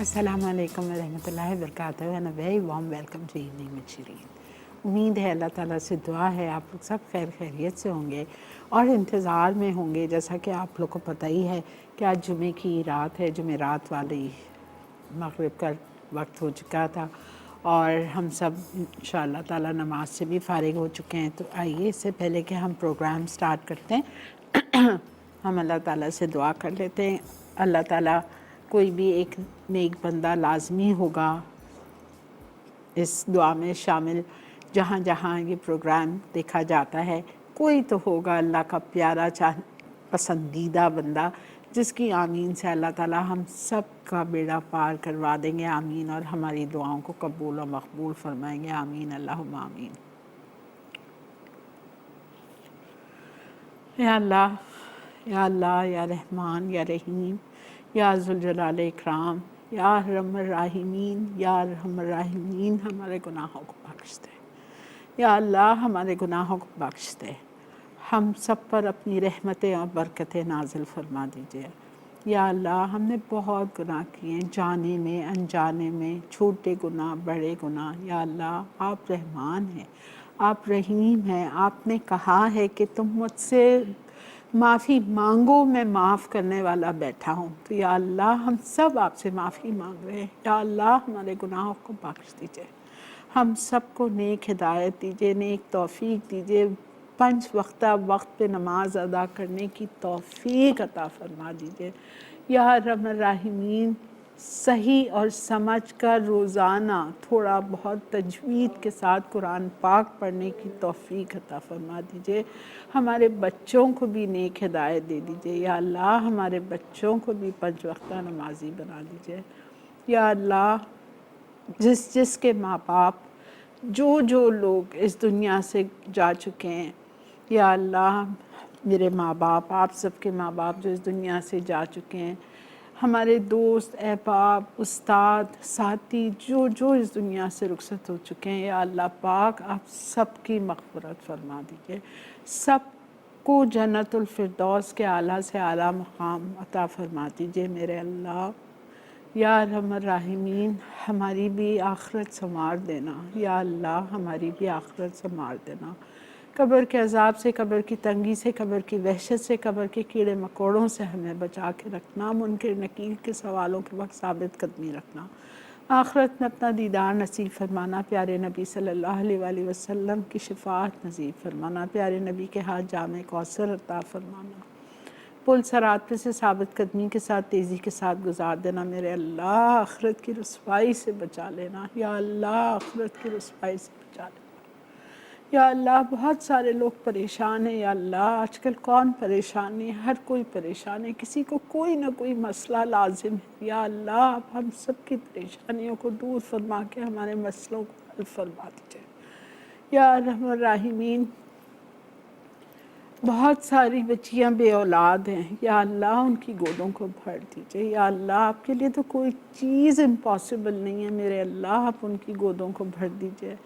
अस्सलामुअलैकुम वरहमतुल्लाहि वबरकातुहू and a very warm welcome to evening with Shireen. उम्मीद है अल्लाह ताला से दुआ है आप लोग सब खैर खैरियत से होंगे और इंतज़ार में होंगे। जैसा कि आप लोग को पता ही है कि आज जुमे की रात है, जुमेरात वाली मगरिब का वक्त हो चुका था और हम सब इंशाअल्लाह ताला नमाज से भी फ़ारिग हो चुके हैं। तो आइए इससे पहले कि हम प्रोग्राम स्टार्ट करते हैं हम अल्लाह ताला से दुआ कर लेते हैं। अल्लाह ताला कोई भी एक नेक बंदा लाजमी होगा इस दुआ में शामिल, जहाँ जहाँ ये प्रोग्राम देखा जाता है कोई तो होगा अल्लाह का प्यारा पसंदीदा बंदा जिसकी आमीन से अल्लाह ताला हम सब का बेड़ा पार करवा देंगे। आमीन। और हमारी दुआओं को कबूल और मकबूल फरमाएंगे। आमीन अल्लाहुम्मा आमीन। या अल्लाह, या अल्लाह, या रहमान, या रहीम, या जुल जलाल इकराम, या रहमर राहिमीन, या रहमर राहिमीन, हमारे गुनाहों को बख्श दे। या अल्लाह, हमारे गुनाहों को बख्श दे। हम सब पर अपनी रहमतें और बरकतें नाजिल फरमा दीजिए। या अल्लाह, हमने बहुत गुनाह किए, जाने में अनजाने में, छोटे गुनाह बड़े गुनाह। या अल्लाह, आप रहमान हैं, आप रहीम हैं। आपने कहा है कि तुम मुझसे माफ़ी मांगो, मैं माफ़ करने वाला बैठा हूँ। तो या अल्लाह, हम सब आपसे माफ़ी मांग रहे हैं। या अल्लाह, हमारे गुनाहों को बख्श दीजिए। हम सबको नेक हिदायत दीजिए, नेक तौफीक दीजिए। 5 वक्त पे नमाज अदा करने की तौफीक अता फरमा दीजिए। या रहमान राहिमीन, सही और समझ कर रोज़ाना थोड़ा बहुत तजवीद के साथ कुरान पाक पढ़ने की तौफीक अता फरमा दीजिए। हमारे बच्चों को भी नेक हिदायत दे दीजिए। या अल्लाह, हमारे बच्चों को भी 5 वक्त नमाजी बना दीजिए। या अल्लाह, जिसके माँ बाप जो लोग इस दुनिया से जा चुके हैं, या अल्लाह मेरे माँ बाप, आप सबके माँ बाप जो इस दुनिया से जा चुके हैं, हमारे दोस्त अहबाब उस्ताद साथी जो इस दुनिया से रुखसत हो चुके हैं, या अल्लाह पाक आप सबकी मग़फ़िरत फरमा दीजिए। सबको जन्नतुल फिरदौस के आला से आला मकाम अता फरमा दीजिए मेरे अल्लाह। या रहमान राहिमीन, हमारी भी आखिरत संवार देना। या अल्लाह, हमारी भी आखिरत संवार देना। कब्र के अज़ाब से, कब्र की तंगी से, कब्र की वहशत से, कब्र के कीड़े मकोड़ों से हमें बचा के रखना। मुनकर नकीर के सवालों के वक्त साबित कदमी रखना। आखिरत में अपना दीदार नसीब फरमाना। प्यारे नबी सल्लल्लाहु अलैहि वसल्लम की शिफाअत नसीब फरमाना। प्यारे नबी के हाथ जामे कौसर अता फरमाना। पुल सरात पे से साबित कदमी के साथ तेज़ी के साथ गुजार देना मेरे अल्लाह। आखिरत की रुसवाई से बचा लेना। या अल्लाह, आखिरत की रुसवाई से बचा लेना। या अल्लाह, बहुत सारे लोग परेशान हैं। या अल्लाह, आजकल कौन परेशान नहीं, हर कोई परेशान है, किसी को कोई ना कोई मसला लाजिम है। या अल्लाह, आप हम सब की परेशानियों को दूर फरमा के हमारे मसलों को हल फरमा दीजिए। या रहमान राहिमीन, बहुत सारी बच्चियाँ बे औलाद हैं, या अल्लाह उनकी गोदों को भर दीजिए। या अल्लाह, आपके लिए तो कोई चीज़ इम्पॉसिबल नहीं है मेरे अल्लाह, आप उनकी गोदों को भर दीजिए।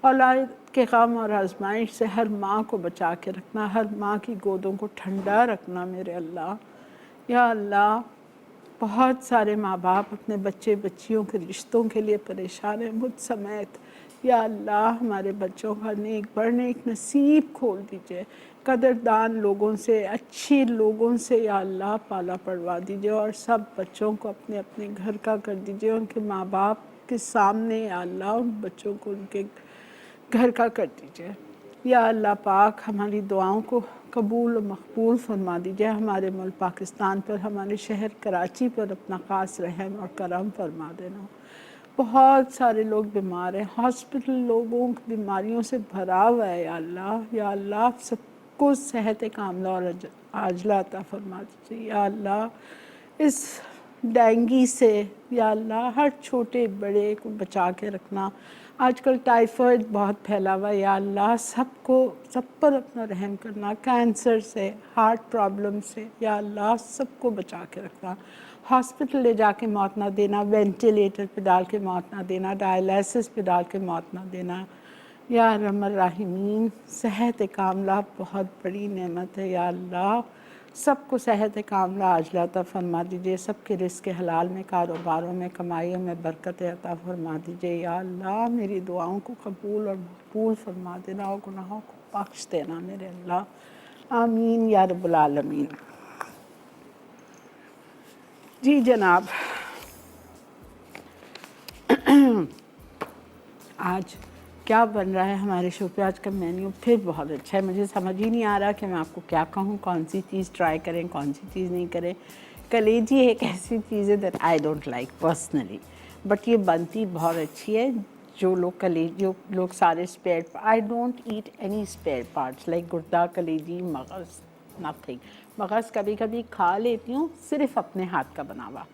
औलाद के गम और आजमाइश से हर माँ को बचा के रखना, हर माँ की गोदों को ठंडा रखना मेरे अल्लाह। या अल्लाह, बहुत सारे माँ बाप अपने बच्चे बच्चियों के रिश्तों के लिए परेशान हैं, मुझ समेत। या अल्लाह, हमारे बच्चों का नेक बढ़ने एक नसीब खोल दीजिए। कदरदान लोगों से, अच्छे लोगों से या अल्लाह पाला पड़वा दीजिए और सब बच्चों को अपने अपने घर का कर दीजिए। उनके माँ बाप के सामने या अल्लाह उन बच्चों को उनके घर का कर दीजिए। या अल्लाह पाक, हमारी दुआओं को कबूल और मकबूल फरमा दीजिए। हमारे मुल्क पाकिस्तान पर, हमारे शहर कराची पर अपना ख़ास रहम और करम फरमा देना। बहुत सारे लोग बीमार हैं, हॉस्पिटल लोगों की बीमारियों से भरा हुआ है। या अल्लाह, या अल्लाह, सबको सेहत कामला और आजला अता फरमा दीजिए। या अल्लाह, इस डेंगू से या अल्लाह हर छोटे बड़े को बचा के रखना। आजकल टाइफाइड बहुत फैला हुआ है। या अल्लाह, सबको सब पर अपना रहम करना। कैंसर से, हार्ट प्रॉब्लम से या अल्लाह सबको बचा के रखना। हॉस्पिटल ले जाके मौत ना देना, वेंटिलेटर पे डाल के मौत ना देना, डायलिसिस पे डाल के मौत ना देना। या रहमान राहिमीन, सेहत कामला बहुत बड़ी नेमत है। या अल्लाह, सबको सेहत कामला आजला अता फरमा दीजिए, सबके रिज़्क़ हलाल में, कारोबारों में, कमाइयों में बरकत अता फरमा दीजिए। या अल्लाह मेरी दुआओं को कबूल और मकबूल फरमा देना और गुनाहों को बख्श देना मेरे अल्लाह, आमीन या रब्बुल आलमीन। जी जनाब, आज क्या बन रहा है हमारे शो पे? आज का मेन्यू फिर बहुत अच्छा है। मुझे समझ ही नहीं आ रहा कि मैं आपको क्या कहूँ, कौन सी चीज़ ट्राई करें, कौन सी चीज़ नहीं करें। कलेजी एक ऐसी चीज़ है that I don't like personally, but ये बनती बहुत अच्छी है। जो लोग सारे spare, I don't eat any spare parts like गुर्दा, कलेजी, मगज़, नथिंग। मगज़ कभी कभी खा लेती हूँ, सिर्फ अपने हाथ का बना हुआ,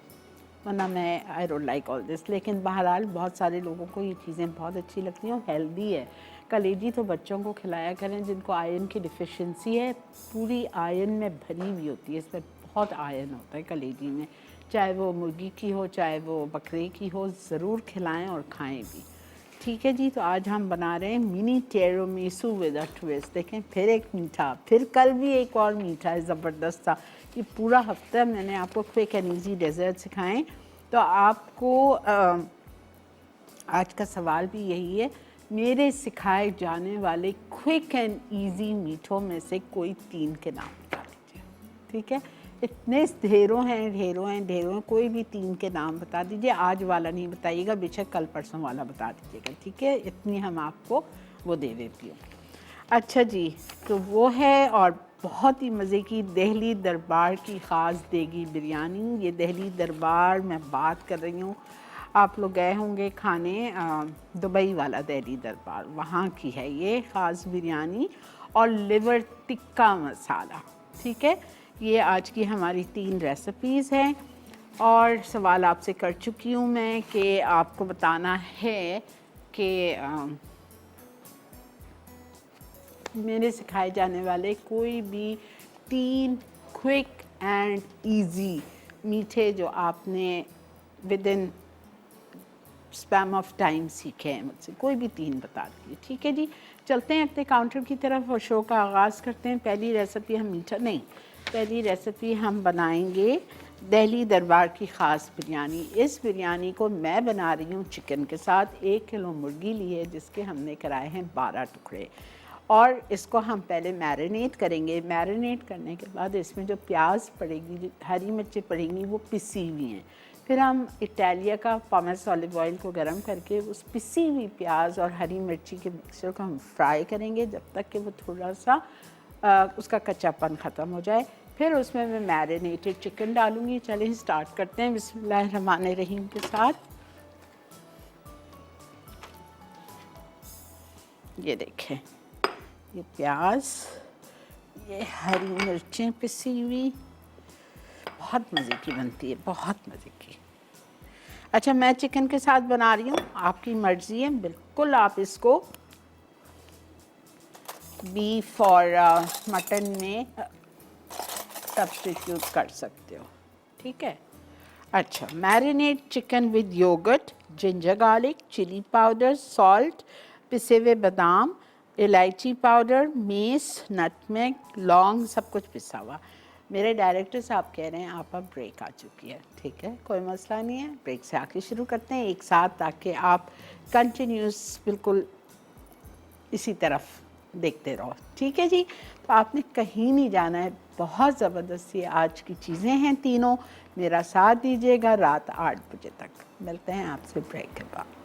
वरना मैं आई डोंट लाइक ऑल दिस। लेकिन बहरहाल बहुत सारे लोगों को ये चीज़ें बहुत अच्छी लगती हैं और हेल्दी है। कलेजी तो बच्चों को खिलाया करें जिनको आयरन की डिफिशिएंसी है, पूरी आयरन में भरी हुई होती है, इसमें बहुत आयरन होता है कलेजी में, चाहे वो मुर्गी की हो चाहे वो बकरे की हो, ज़रूर खिलाएं और खाएं भी। ठीक है जी, तो आज हम बना रहे हैं mini tiramisu with a twist. देखें, फिर एक मीठा, फिर कल भी एक और मीठा है, ज़बरदस्त था। ये पूरा हफ्ता मैंने आपको क्विक एंड ईजी डेजर्ट सिखाएं। तो आपको आज का सवाल भी यही है, मेरे सिखाए जाने वाले क्विक एंड ईजी मीठों में से कोई 3 के नाम बता दीजिए। ठीक है, इतने ढेरों हैं, कोई भी 3 के नाम बता दीजिए। आज वाला नहीं बताइएगा, बेशक कल परसों वाला बता दीजिएगा। ठीक है, इतनी हम आपको वो दे देती हूँ। अच्छा जी, तो वो है और बहुत ही मज़े की दिल्ली दरबार की ख़ास देगी बिरयानी। ये दिल्ली दरबार मैं बात कर रही हूँ, आप लोग गए होंगे खाने, दुबई वाला दिल्ली दरबार, वहाँ की है ये ख़ास बिरयानी और लिवर टिक्का मसाला। ठीक है, ये आज की हमारी 3 रेसिपीज़ हैं। और सवाल आपसे कर चुकी हूँ मैं कि आपको बताना है कि मेरे सिखाए जाने वाले कोई भी 3 क्विक एंड इजी मीठे जो आपने with in span of time सीखे हैं मुझसे, कोई भी 3 बता दीजिए। ठीक है जी, चलते हैं अपने काउंटर की तरफ और शो का आगाज़ करते हैं। पहली रेसिपी हम मीठा नहीं, पहली रेसिपी हम बनाएंगे दिल्ली दरबार की ख़ास बिरयानी। इस बिरयानी को मैं बना रही हूँ चिकन के साथ। 1 किलो मुर्गी ली है जिसके हमने कराए हैं 12 टुकड़े, और इसको हम पहले मैरिनेट करेंगे। मैरिनेट करने के बाद इसमें जो प्याज पड़ेगी, जो हरी मिर्ची पड़ेंगी, वो पिसी हुई हैं। फिर हम इटालिया का पॉमेस ऑलिव ऑयल को गर्म करके उस पिसी हुई प्याज और हरी मिर्ची के मिक्सचर को हम फ्राई करेंगे जब तक कि वो थोड़ा सा उसका कच्चापन ख़त्म हो जाए। फिर उसमें मैं मैरिनेटेड चिकन डालूँगी। चलिए स्टार्ट करते हैं बिस्मिल्लाहिर्रहमानिर्रहीम के साथ। ये देखें, ये प्याज, ये हरी मिर्चें पिसी हुई, बहुत मज़े की बनती है, बहुत मज़े की। अच्छा, मैं चिकन के साथ बना रही हूँ, आपकी मर्ज़ी है, बिल्कुल आप इसको बीफ और मटन में सब्स्टिट्यूट कर सकते हो। ठीक है, अच्छा, marinate chicken with yoghurt, ginger garlic, chilli powder, salt, पिसे हुए बादाम, इलायची पाउडर, मेस, नटमेग, लौंग, सब कुछ पिसा हुआ। मेरे डायरेक्टर साहब कह रहे हैं आप अब ब्रेक आ चुकी है। ठीक है, कोई मसला नहीं है, ब्रेक से आके शुरू करते हैं एक साथ, ताकि आप कंटिन्यूस बिल्कुल इसी तरफ देखते रहो। ठीक है जी, तो आपने कहीं नहीं जाना है, बहुत ज़बरदस्त ये आज की चीज़ें हैं तीनों। मेरा साथ दीजिएगा रात 8 बजे तक। मिलते हैं आपसे ब्रेक के बाद।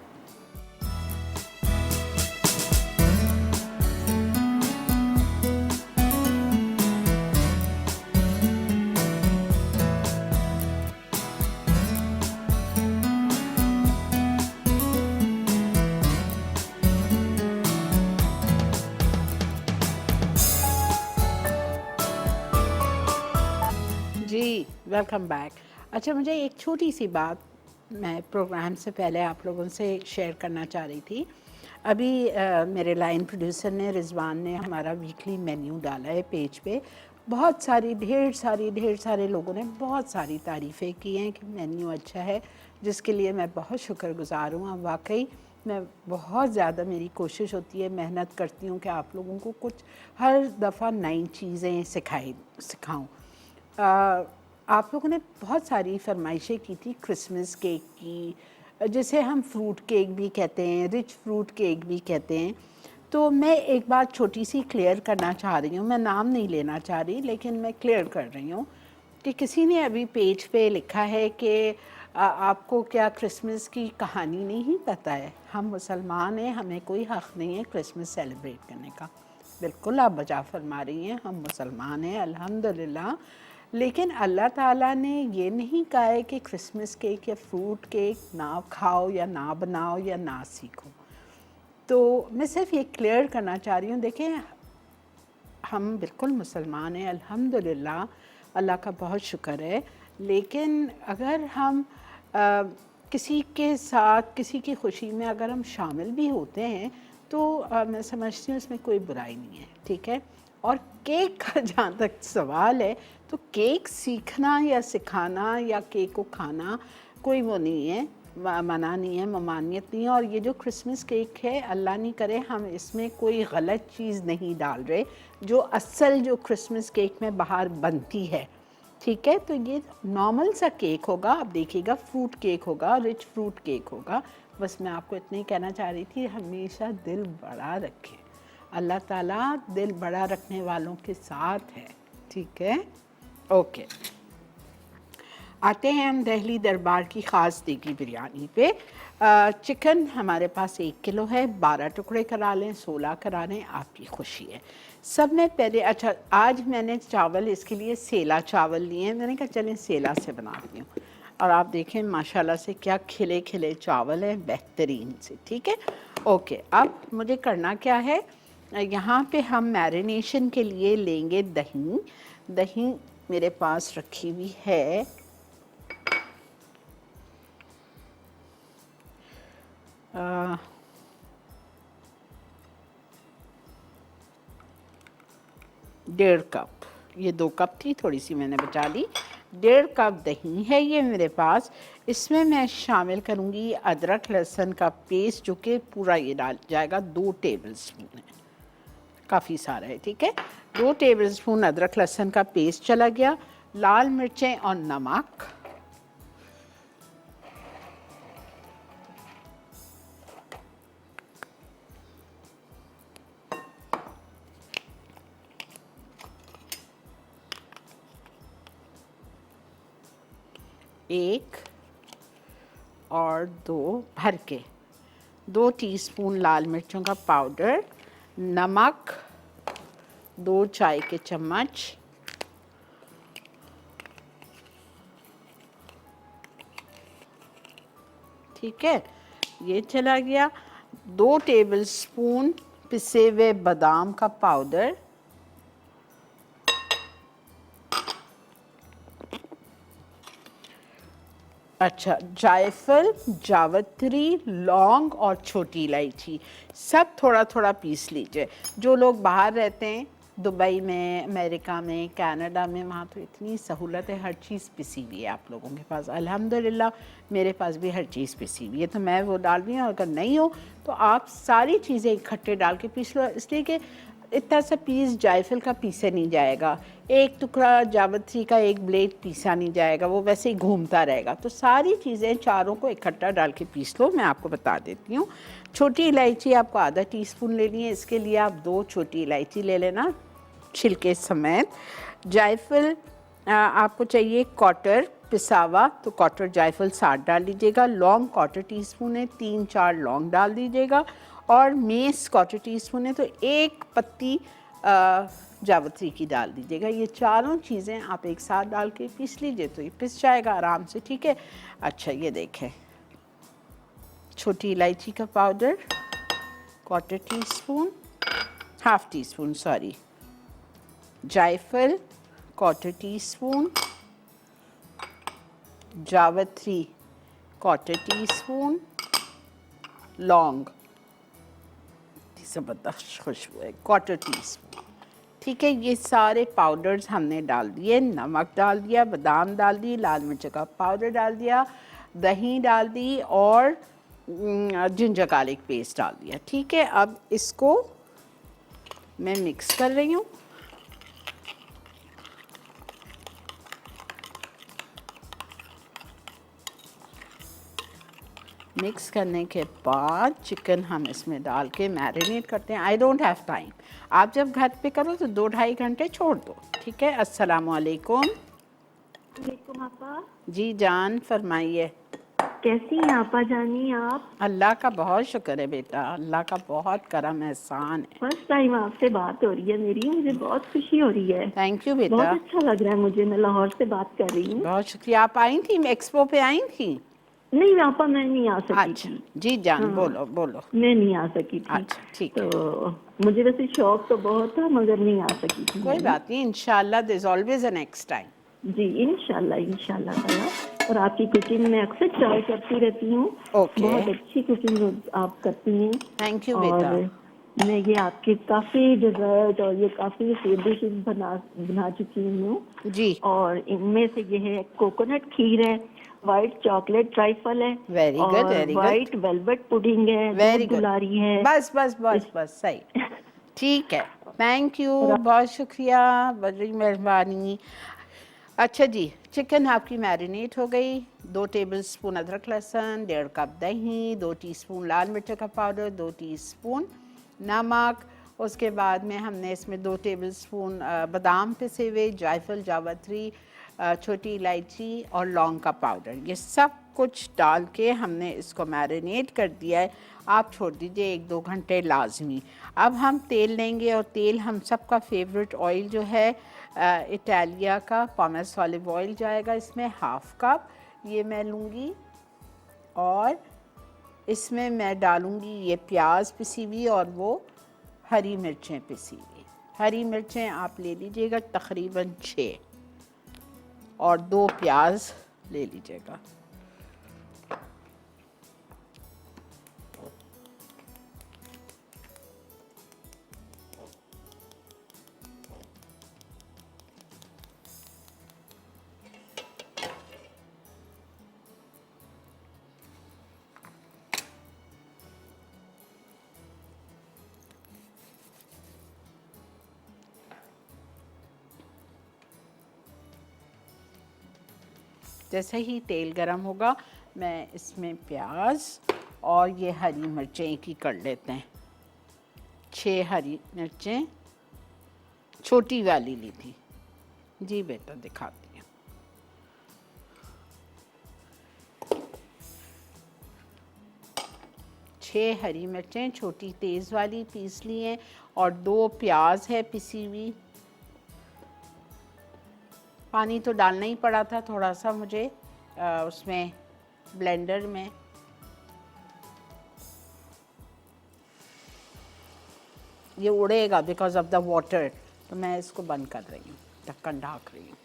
जी, वेलकम बैक। अच्छा, मुझे एक छोटी सी बात मैं प्रोग्राम से पहले आप लोगों से शेयर करना चाह रही थी। अभी मेरे लाइन प्रोड्यूसर ने, रिजवान ने, हमारा वीकली मेन्यू डाला है पेज पे। बहुत सारी ढेर सारे लोगों ने बहुत सारी तारीफ़ें की हैं कि मेन्यू अच्छा है, जिसके लिए मैं बहुत शुक्रगुज़ार हूँ। अब वाकई मैं बहुत ज़्यादा, मेरी कोशिश होती है, मेहनत करती हूँ कि आप लोगों को कुछ हर दफ़ा नई चीज़ें सिखाऊँ। आप लोगों ने बहुत सारी फरमाइशें की थी क्रिसमस केक की, जिसे हम फ्रूट केक भी कहते हैं, रिच फ्रूट केक भी कहते हैं। तो मैं एक बात छोटी सी क्लियर करना चाह रही हूँ, मैं नाम नहीं लेना चाह रही लेकिन मैं क्लियर कर रही हूँ कि किसी ने अभी पेज पे लिखा है कि आपको क्या क्रिसमस की कहानी नहीं पता है। हम मुसलमान हैं, हमें कोई हक़ नहीं है क्रिसमस सेलिब्रेट करने का। बिल्कुल आप बजा फरमा रही हैं, हम मुसलमान हैं अल्हम्दुलिल्लाह। लेकिन अल्लाह ताला ने ये नहीं कहा है कि क्रिसमस केक या फ्रूट केक ना खाओ या ना बनाओ या ना सीखो। तो मैं सिर्फ ये क्लियर करना चाह रही हूँ, देखें हम बिल्कुल मुसलमान हैं अल्हम्दुलिल्लाह, अल्लाह का बहुत शुक्र है। लेकिन अगर हम किसी के साथ किसी की खुशी में अगर हम शामिल भी होते हैं तो मैं समझती हूँ इसमें कोई बुराई नहीं है, ठीक है। और केक का जहाँ तक सवाल है, तो केक सीखना या सिखाना या केक को खाना कोई वो नहीं है, मना नहीं है, ममानियत नहीं है। और ये जो क्रिसमस केक है, अल्लाह नहीं करे हम इसमें कोई गलत चीज़ नहीं डाल रहे, जो असल जो क्रिसमस केक में बाहर बनती है, ठीक है। तो ये नॉर्मल सा केक होगा, आप देखिएगा फ्रूट केक होगा, रिच फ्रूट केक होगा। बस मैं आपको इतना ही कहना चाह रही थी, हमेशा दिल बड़ा रखें, अल्लाह ताला दिल बड़ा रखने वालों के साथ है, ठीक है। ओके, आते हैं हम दिल्ली दरबार की ख़ास देगी बिरयानी पे। चिकन हमारे पास 1 किलो है, 12 टुकड़े करा लें, 16 करा लें, आपकी खुशी है। सब में पहले, अच्छा आज मैंने चावल इसके लिए सेला चावल लिए हैं, मैंने कहा चलें सेला से बनाती हूँ। और आप देखें माशाल्लाह से क्या खिले खिले चावल हैं, बेहतरीन से, ठीक है। ओके, अब मुझे करना क्या है, यहाँ पे हम मैरिनेशन के लिए लेंगे दही। दही मेरे पास रखी हुई है 1.5 कप, ये 2 कप थी, थोड़ी सी मैंने बचा ली। 1.5 कप दही है ये मेरे पास। इसमें मैं शामिल करूँगी अदरक लहसुन का पेस्ट, जो कि पूरा ये डाल जाएगा, 2 टेबल स्पून है, काफ़ी सारा है, ठीक है। 2 टेबल स्पून अदरक लहसुन का पेस्ट चला गया। लाल मिर्चें और नमक, एक और 2 भर के, 2 टीस्पून लाल मिर्चों का पाउडर, नमक 2 चाय के चम्मच, ठीक है, ये चला गया। 2 टेबल स्पून पिसे हुए बादाम का पाउडर, अच्छा जायफल, जावित्री, लौंग और छोटी इलायची सब थोड़ा थोड़ा पीस लीजिए। जो लोग बाहर रहते हैं, दुबई में, अमेरिका में, कनाडा में, वहाँ तो इतनी सहूलत है, हर चीज़ पिसी हुई है आप लोगों के पास, अल्हम्दुलिल्लाह मेरे पास भी हर चीज़ पिसी हुई है, तो मैं वो डाल रही हूँ। अगर नहीं हो तो आप सारी चीज़ें इकट्ठे डाल के पीस लो, इसलिए कि इतना सा पीस जायफल का पीसे नहीं जाएगा, एक टुकड़ा जावित्री का एक ब्लेड पीसा नहीं जाएगा, वो वैसे ही घूमता रहेगा। तो सारी चीज़ें चारों को इकट्ठा डाल के पीस लो। मैं आपको बता देती हूँ, छोटी इलायची आपको आधा टीस्पून लेनी है, इसके लिए आप 2 छोटी इलायची ले लेना छिलके समेत। जायफल आपको चाहिए क्वार्टर पिसावा, तो क्वार्टर जायफल 60 डाल दीजिएगा। लौंग क्वार्टर टीस्पून है, 3-4 लौंग डाल दीजिएगा। और मेस क्वार्टर टीस्पून है, तो 1 पत्ती जावित्री की डाल दीजिएगा। ये चारों चीज़ें आप एक साथ डाल के पीस लीजिए तो ये पिस जाएगा आराम से, ठीक है। अच्छा ये देखें, छोटी इलायची का powder quarter teaspoon, half tea spoon sorry, जायफल क्वार्टर टीस्पून, जावित्री क्वार्टर टीस्पून, लौंग, ज़बरदस्त खुशबू है, क्वार्टर टीस्पून, ठीक है। ये सारे पाउडर्स हमने डाल दिए, नमक डाल दिया, बादाम डाल दी, लाल मिर्च का पाउडर डाल दिया, दही डाल दी और जिंजर गार्लिक पेस्ट डाल दिया, ठीक है। अब इसको मैं मिक्स कर रही हूँ। मिक्स करने के बाद चिकन हम इसमें डाल के मैरिनेट करते हैं। आई डोंट हैव टाइम, आप जब घर पे करो तो 2-2.5 घंटे छोड़ दो, ठीक है। अस्सलाम वालेकुम। वालेकुम आपा। जी जान फरमाइए। कैसी हैं आपा जानी आप? अल्लाह का बहुत शुक्र है बेटा, अल्लाह का बहुत करम एहसान है। फर्स्ट टाइम आपसे बात हो रही है मेरी, मुझे बहुत खुशी हो रही है। थैंक यू बहुत बेटा। अच्छा लग रहा है मुझे। मैं लाहौर से बात कर रही हूँ। बहुत शुक्रिया। आप आई थी एक्सपो पे, आई थी? नहीं आपा, मैं नहीं आ सकी अच्छा थी। जी जान, हाँ, बोलो बोलो। मैं नहीं आ सकी थी। अच्छा ठीक है, तो मुझे वैसे शौक तो बहुत था, मगर नहीं आ सकी थी कोई मैं ना। बात नहीं, इंशाल्लाह there is always a next time. जी इंशाल्लाह इंशाल्लाह ताला। और आपकी कुकिंग में अक्सर ट्राई करती रहती हूँ। ओके, बहुत अच्छी कुकिंग आप करती हैं। थैंक यू और बेटा। मैं ये आपके काफ़ी डिज़र्ट और ये काफ़ी डिशेज बना चुकी हूँ। जी और इनमें से ये है कोकोनट खीर है, वाइट चॉकलेट ट्राइफल है, वेरी गुड और very good white velvet pudding है, वेरी दूध गुड। दुलारी है। बस बस बस इस बस सही, ठीक है। थैंक यू, और बहुत शुक्रिया, बड़ी मेहरबानी। अच्छा जी, चिकन आपकी मैरिनेट हो गई। 2 टेबलस्पून अदरक लहसुन, 1.5 कप दही, 2 टीस्पून लाल मिर्च का पाउडर, 2 टीस्पून नमक। उसके बाद में हमने इसमें 2 टेबलस्पून बादाम पिसे हुए, जायफल, जावित्री, छोटी इलायची और लौंग का पाउडर, ये सब कुछ डाल के हमने इसको मैरिनेट कर दिया है। आप छोड़ दीजिए 1-2 घंटे लाजमी। अब हम तेल लेंगे, और तेल हम सबका फेवरेट ऑयल जो है इटालिया का पॉमेस ऑलिव ऑयल जाएगा इसमें, 1/2 कप ये मैं लूँगी। और इसमें मैं डालूँगी ये प्याज पिसी हुई और वो हरी मिर्चें पिसी हुई। हरी मिर्चें आप ले लीजिएगा तकरीबन 6, और 2 प्याज ले लीजिएगा। जैसे ही तेल गरम होगा, मैं इसमें प्याज और ये हरी मिर्चें एक ही कर लेते हैं। 6 हरी मिर्चें छोटी वाली ली थी। जी बेटा दिखाती हूँ। 6 हरी मिर्चें छोटी तेज़ वाली पीस ली हैं, और 2 प्याज है पिसी हुई। पानी तो डालना ही पड़ा था थोड़ा सा मुझे उसमें ब्लेंडर में। ये उड़ेगा बिकॉज ऑफ द वाटर, तो मैं इसको बंद कर रही हूँ, ढक्कन ढाक रही हूँ।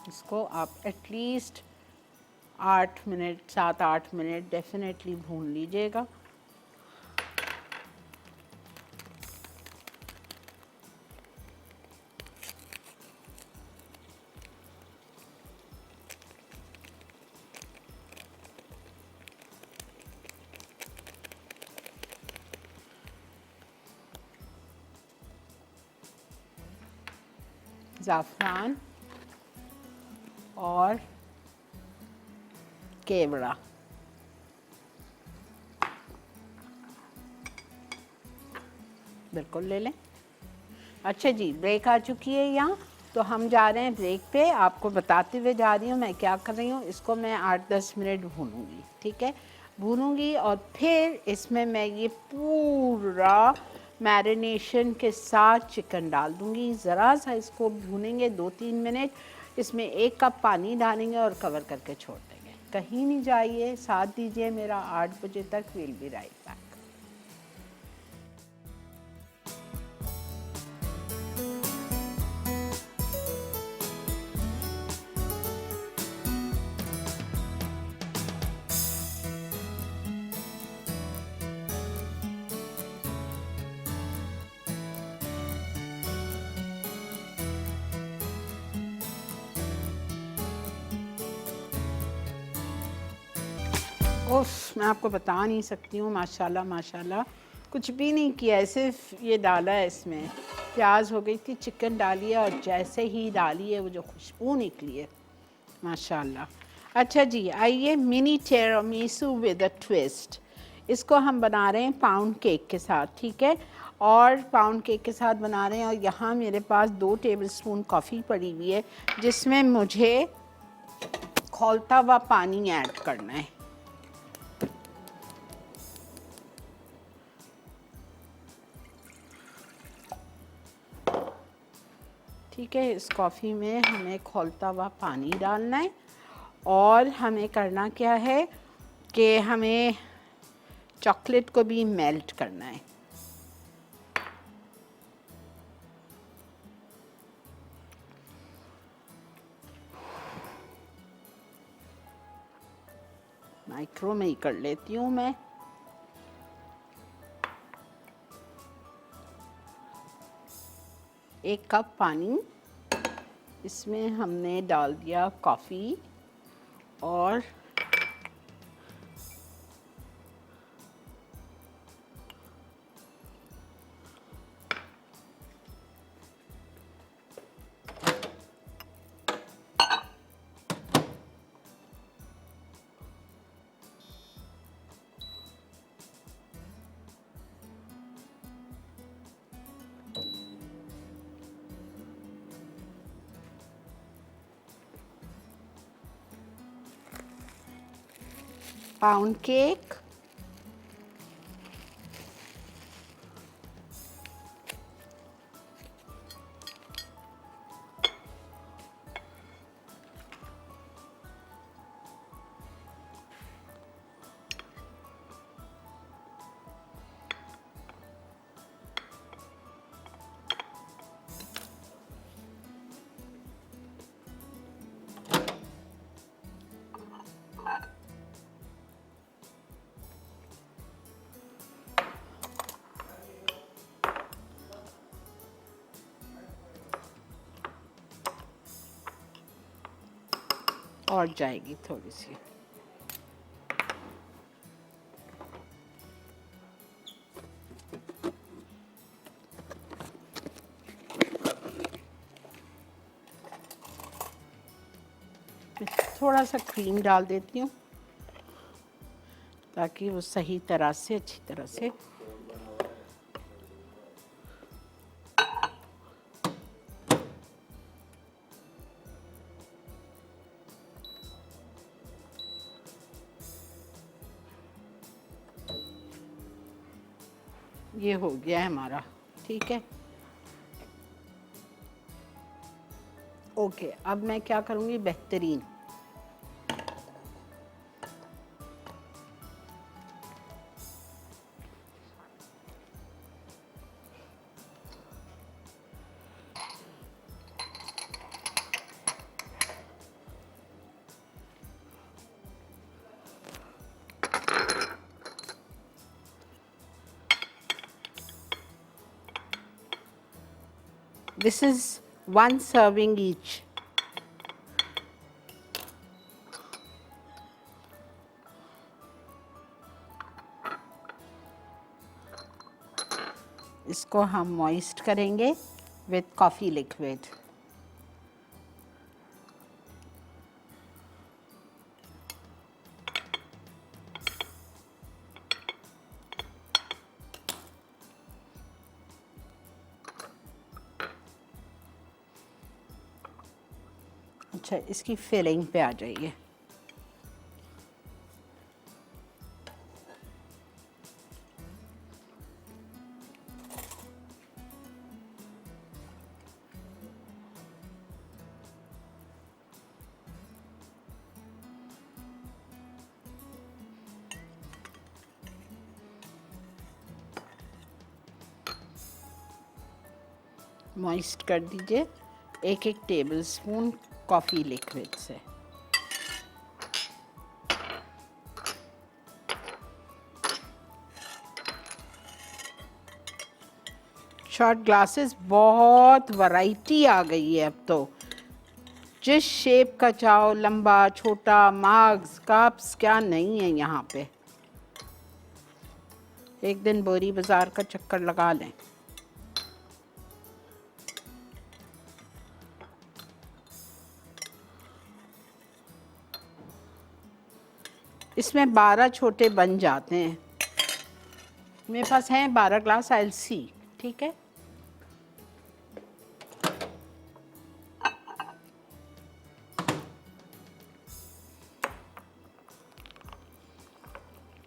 इसको आप एटलीस्ट 8 मिनट 7-8 मिनट डेफिनेटली भून लीजिएगा। ज़ाफ़रान और केवड़ा, बिल्कुल ले लें। अच्छा जी, ब्रेक आ चुकी है यहाँ, तो हम जा रहे हैं ब्रेक पे। आपको बताते हुए जा रही हूँ मैं क्या कर रही हूँ। इसको मैं 8-10 मिनट भूनूंगी, ठीक है, भूनूंगी। और फिर इसमें मैं ये पूरा मैरिनेशन के साथ चिकन डाल दूँगी। ज़रा सा इसको भूनेंगे 2-3 मिनट। इसमें 1 कप पानी डालेंगे और कवर करके छोड़ देंगे। कहीं नहीं जाइए, साथ दीजिए मेरा। 8 बजे तक विल बी राइट बैक। उफ, मैं आपको बता नहीं सकती हूँ, माशाल्लाह माशाल्लाह। कुछ भी नहीं किया है, सिर्फ ये डाला है इसमें, प्याज हो गई थी, चिकन डाली है और जैसे ही डाली है वो जो खुशबू निकली है माशाल्लाह। अच्छा जी, आइए mini tiramisu with a twist. इसको हम बना रहे हैं पाउंड केक के साथ, ठीक है। और पाउंड केक के साथ बना रहे हैं, और यहाँ मेरे पास 2 टेबलस्पून कॉफ़ी पड़ी हुई है जिसमें मुझे खौलता हुआ पानी ऐड करना है। ठीक है, इस कॉफ़ी में हमें खौलता हुआ पानी डालना है और हमें करना क्या है कि हमें चॉकलेट को भी मेल्ट करना है। माइक्रो में ही कर लेती हूँ मैं। एक कप पानी, इसमें हमने डाल दिया कॉफ़ी और पाउंड केक, और जाएगी थोड़ी सी। थोड़ा सा क्रीम डाल देती हूँ ताकि वो सही तरह से, अच्छी तरह से ये हो गया है हमारा, ठीक है। ओके, अब मैं क्या करूँगी, बेहतरीन This is 1 serving each. इसको हम मॉइस्ट करेंगे विद कॉफ़ी लिक्विड। अच्छा, इसकी फिलिंग पे आ जाइए। मॉइस्ट कर दीजिए 1-1 टेबलस्पून कॉफ़ी लिक्विड से। शॉट ग्लासेस बहुत वैरायटी आ गई है अब तो। जिस शेप का चाहो, लंबा छोटा, मार्क्स कप्स, क्या नहीं है यहाँ पे। एक दिन बोरी बाज़ार का चक्कर लगा लें। इसमें 12 छोटे बन जाते हैं। मेरे पास हैं 12 ग्लास, आई विल सी। ठीक है,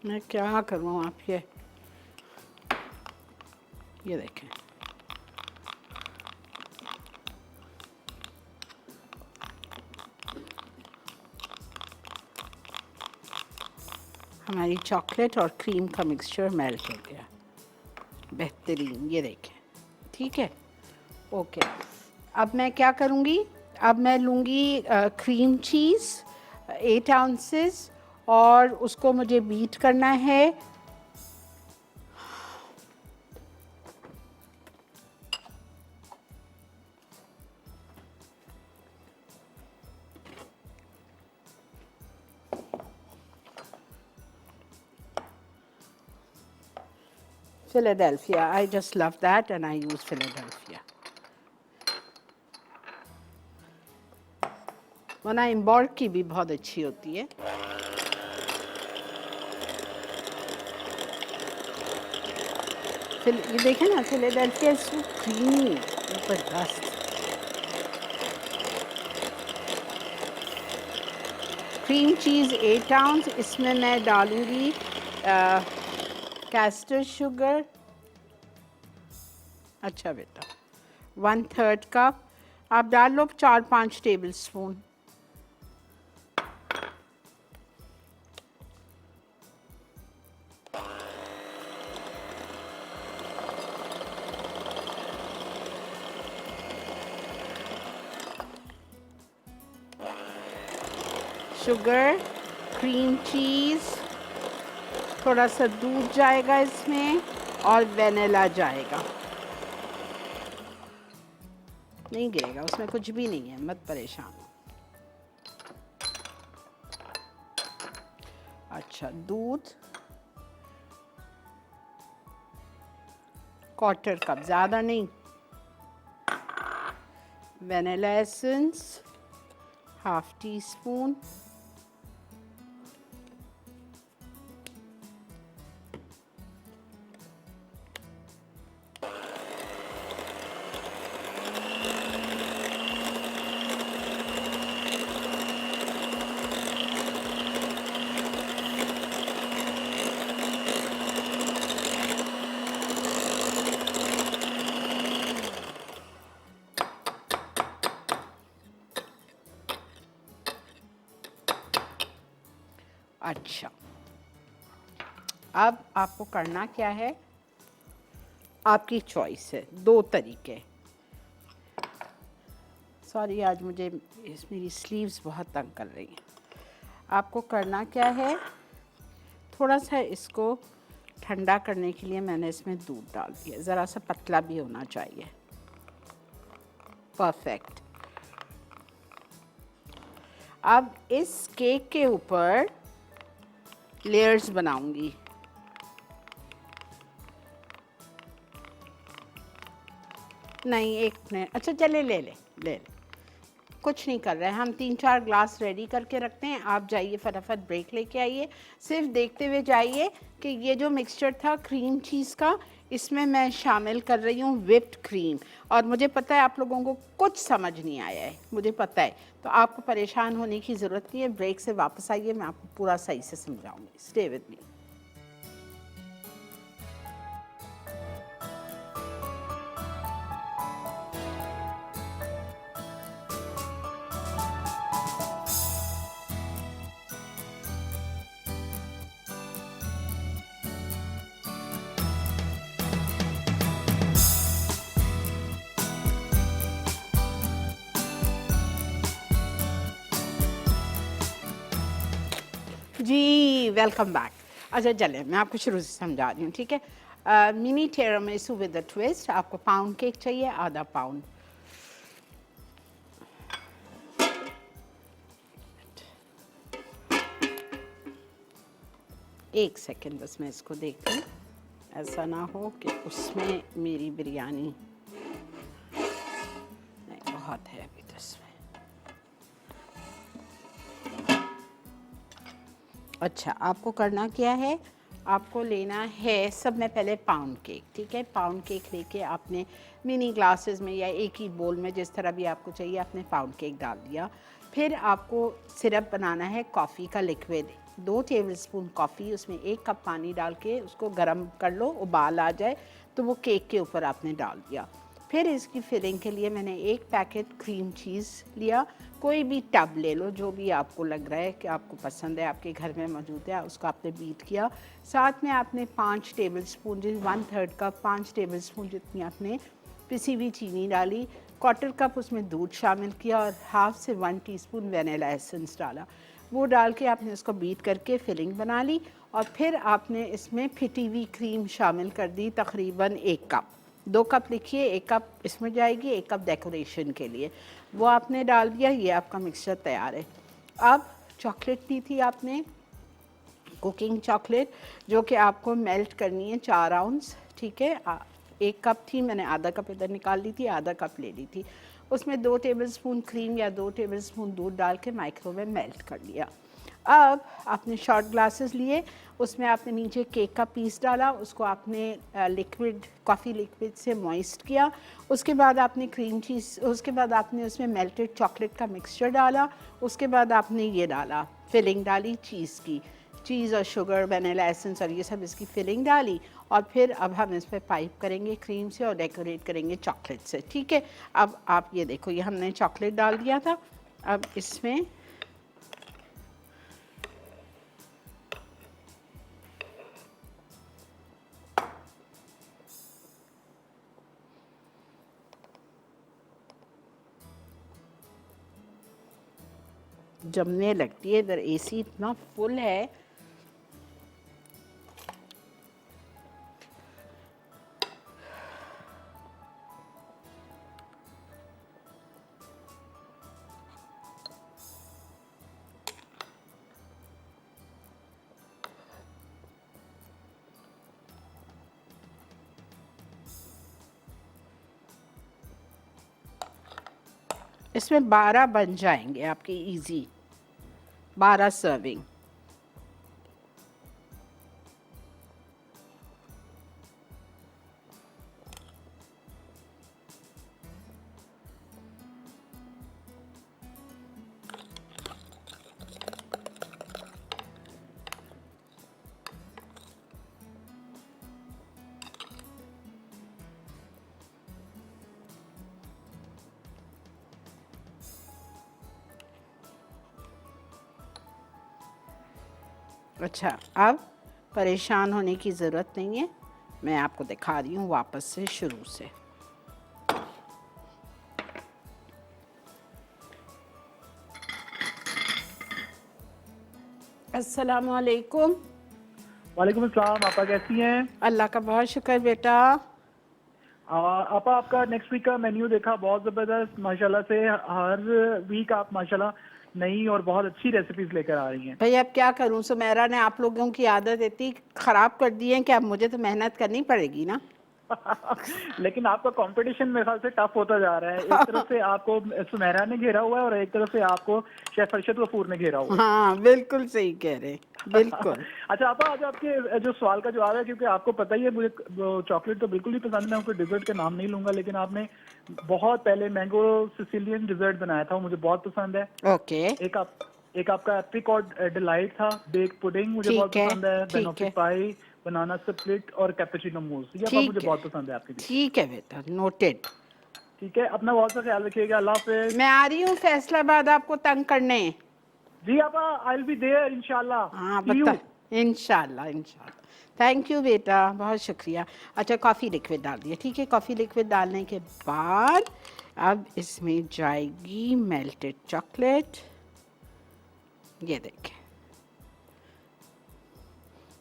मैं क्या करूँ, आप ये देखें। हमारी चॉकलेट और क्रीम का मिक्सचर मेल्ट हो गया, बेहतरीन, ये देखें। ठीक है, ओके। अब मैं क्या करूँगी, अब मैं लूँगी क्रीम चीज़ 8 आउंसेस, और उसको मुझे बीट करना है। Philadelphia, I just love that and I use Philadelphia. वरना इम्बॉर्ग की भी बहुत अच्छी होती है। फिर ये देखें ना, Philadelphia is so creamy, जबरदस्त। क्रीम चीज़ 8 आउंस, इसमें मैं डालूँगी कैस्टर शुगर, अच्छा बेटा 1/3 कप। आप डाल लो 4-5 table spoon. Sugar, cream cheese, थोड़ा सा दूध जाएगा इसमें और वेनिला जाएगा। नहीं गिरेगा, उसमें कुछ भी नहीं है, मत परेशान हो। अच्छा, दूध 1/4 कप, ज़्यादा नहीं। Vanilla essence 1/2 teaspoon. अच्छा, अब आपको करना क्या है, आपकी चॉइस है, 2 तरीके। सॉरी, आज मुझे मेरी स्लीव्स बहुत तंग कर रही हैं। आपको करना क्या है, थोड़ा सा इसको ठंडा करने के लिए मैंने इसमें दूध डाल दिया, ज़रा सा पतला भी होना चाहिए। परफेक्ट। अब इस केक के ऊपर लेयर्स बनाऊंगी। नहीं, एक मिनट, अच्छा चले, ले कुछ नहीं कर रहे हैं हम। 3-4 ग्लास रेडी करके रखते हैं, आप जाइए फटाफट ब्रेक लेके आइए। सिर्फ देखते हुए जाइए कि ये जो मिक्सचर था क्रीम चीज़ का, इसमें मैं शामिल कर रही हूँ व्हिप्ड क्रीम। और मुझे पता है आप लोगों को कुछ समझ नहीं आया है, मुझे पता है, तो आपको परेशान होने की ज़रूरत नहीं है। ब्रेक से वापस आइए, मैं आपको पूरा सही से समझाऊँगी। Stay with me. जी, वेलकम बैक। अच्छा चले, मैं आपको शुरू से समझा रही हूँ, ठीक है। Mini tiramisu with a twist. आपको पाउंड केक चाहिए, आधा पाउंड। एक सेकंड बस मैं इसको देख लूँ, ऐसा ना हो कि उसमें मेरी बिरयानी नहीं, बहुत है अभी तो इसमें। अच्छा, आपको करना क्या है, आपको लेना है सब में पहले पाउंड केक, ठीक है। पाउंड केक लेके आपने मिनी ग्लासेस में या एक ही बोल में जिस तरह भी आपको चाहिए आपने पाउंड केक डाल दिया। फिर आपको सिरप बनाना है कॉफ़ी का लिक्विड, 2 टेबलस्पून कॉफ़ी, उसमें 1 कप पानी डाल के उसको गर्म कर लो, उबाल आ जाए तो वो केक के ऊपर आपने डाल दिया। फिर इसकी फिलिंग के लिए मैंने 1 पैकेट क्रीम चीज़ लिया, कोई भी टब ले लो जो भी आपको लग रहा है कि आपको पसंद है, आपके घर में मौजूद है, उसको आपने बीट किया। साथ में आपने 5 टेबलस्पून, जिस 1/3 कप 5 टेबलस्पून जितनी आपने पिसी हुई चीनी डाली, 1/4 कप उसमें दूध शामिल किया और हाफ से 1 टीस्पून वनीला एसेंस डाला। वो डाल के आपने उसको बीट करके फिलिंग बना ली और फिर आपने इसमें फिटी हुई क्रीम शामिल कर दी, तकरीबन 1 कप। 2 कप लिखिए, 1 कप इसमें जाएगी, 1 कप डेकोरेशन के लिए, वो आपने डाल दिया। ये आपका मिक्सचर तैयार है। अब चॉकलेट ली थी आपने, कुकिंग चॉकलेट, जो कि आपको मेल्ट करनी है 4 आउंस, ठीक है। 1 कप थी, मैंने आधा कप इधर निकाल ली थी, आधा कप ले ली थी। उसमें 2 टेबलस्पून क्रीम या 2 टेबलस्पून दूध डाल के माइक्रोवेव मेल्ट कर लिया। अब आपने शॉर्ट ग्लासेस लिए, उसमें आपने नीचे केक का पीस डाला, उसको आपने लिक्विड कॉफ़ी लिक्विड से मॉइस्ट किया। उसके बाद आपने क्रीम चीज़, उसके बाद आपने उसमें मेल्टेड चॉकलेट का मिक्सचर डाला। उसके बाद आपने ये डाला, फिलिंग डाली चीज़ की, चीज़ और शुगर, वनीला एसेंस और ये सब इसकी फिलिंग डाली। और फिर अब हम इस पर पाइप करेंगे क्रीम से और डेकोरेट करेंगे चॉकलेट से, ठीक है। अब आप ये देखो, ये हमने चॉकलेट डाल दिया था। अब इसमें जमने लगती है, इधर एसी इतना फुल है। इसमें 12 बन जाएंगे आपके इजी, 12 सर्विंग। अच्छा, अब परेशान होने की ज़रूरत नहीं है, मैं आपको दिखा रही हूँ वापस से शुरू से। अस्सलाम वालेकुम। वालेकुम अस्सलाम। आपा कैसी हैं? अल्लाह का बहुत शुक्र बेटा। आपा, आपका नेक्स्ट वीक का मेन्यू देखा, बहुत ज़बरदस्त माशाल्लाह से। हर वीक आप माशाल्लाह नई और बहुत अच्छी रेसिपीज लेकर आ रही हैं। भाई अब क्या करूं, सुमेरा ने आप लोगों की आदत इतनी ख़राब कर दी है कि अब मुझे तो मेहनत करनी पड़ेगी ना। लेकिन आपका कंपटीशन मेरे ख्याल से टफ होता जा रहा है। एक तरफ से आपको सुमेरा ने घेरा हुआ है और एक तरफ से आपको शेफ अरशद गफूर ने घेरा हुआ है। हाँ बिल्कुल सही कह रहे, बिल्कुल। अच्छा आपा, आज आपके जो सवाल का जवाब है, क्योंकि आपको पता ही है मुझे चॉकलेट तो बिल्कुल ही पसंद है, कोई डिजर्ट का नाम नहीं लूंगा, लेकिन आपने बहुत पहले मैंगो सिसिलियन डिजर्ट बनाया था, वो मुझे बहुत पसंद है। ओके, एक आपका एप्रिकॉट डिलाइट था, बेक पुडिंग मुझे बहुत ठीक है, पसंद है, ठीक बेनोफी है, पाई, बनाना स्प्लिट और कैपेचिनो मूस, ये आपा मुझे ठीक है, बहुत पसंद है आपकी। ठीक है बेटा, नोटेड। ठीक है, अपना बहुत सा ख्याल रखिएगा। अल्लाह हाफिज। मैं आ रही हूँ फैसलाबाद आपको तंग करने। जी आपा, आई विल बी देयर इंशाल्लाह। हाँ See you। बता, इंशाल्लाह इंशाल्लाह। थैंक यू बेटा, बहुत शुक्रिया। अच्छा, कॉफ़ी लिक्विड डाल दिया, ठीक है। कॉफ़ी लिक्विड डालने के बाद अब इसमें जाएगी मेल्टेड चॉकलेट। ये देखें,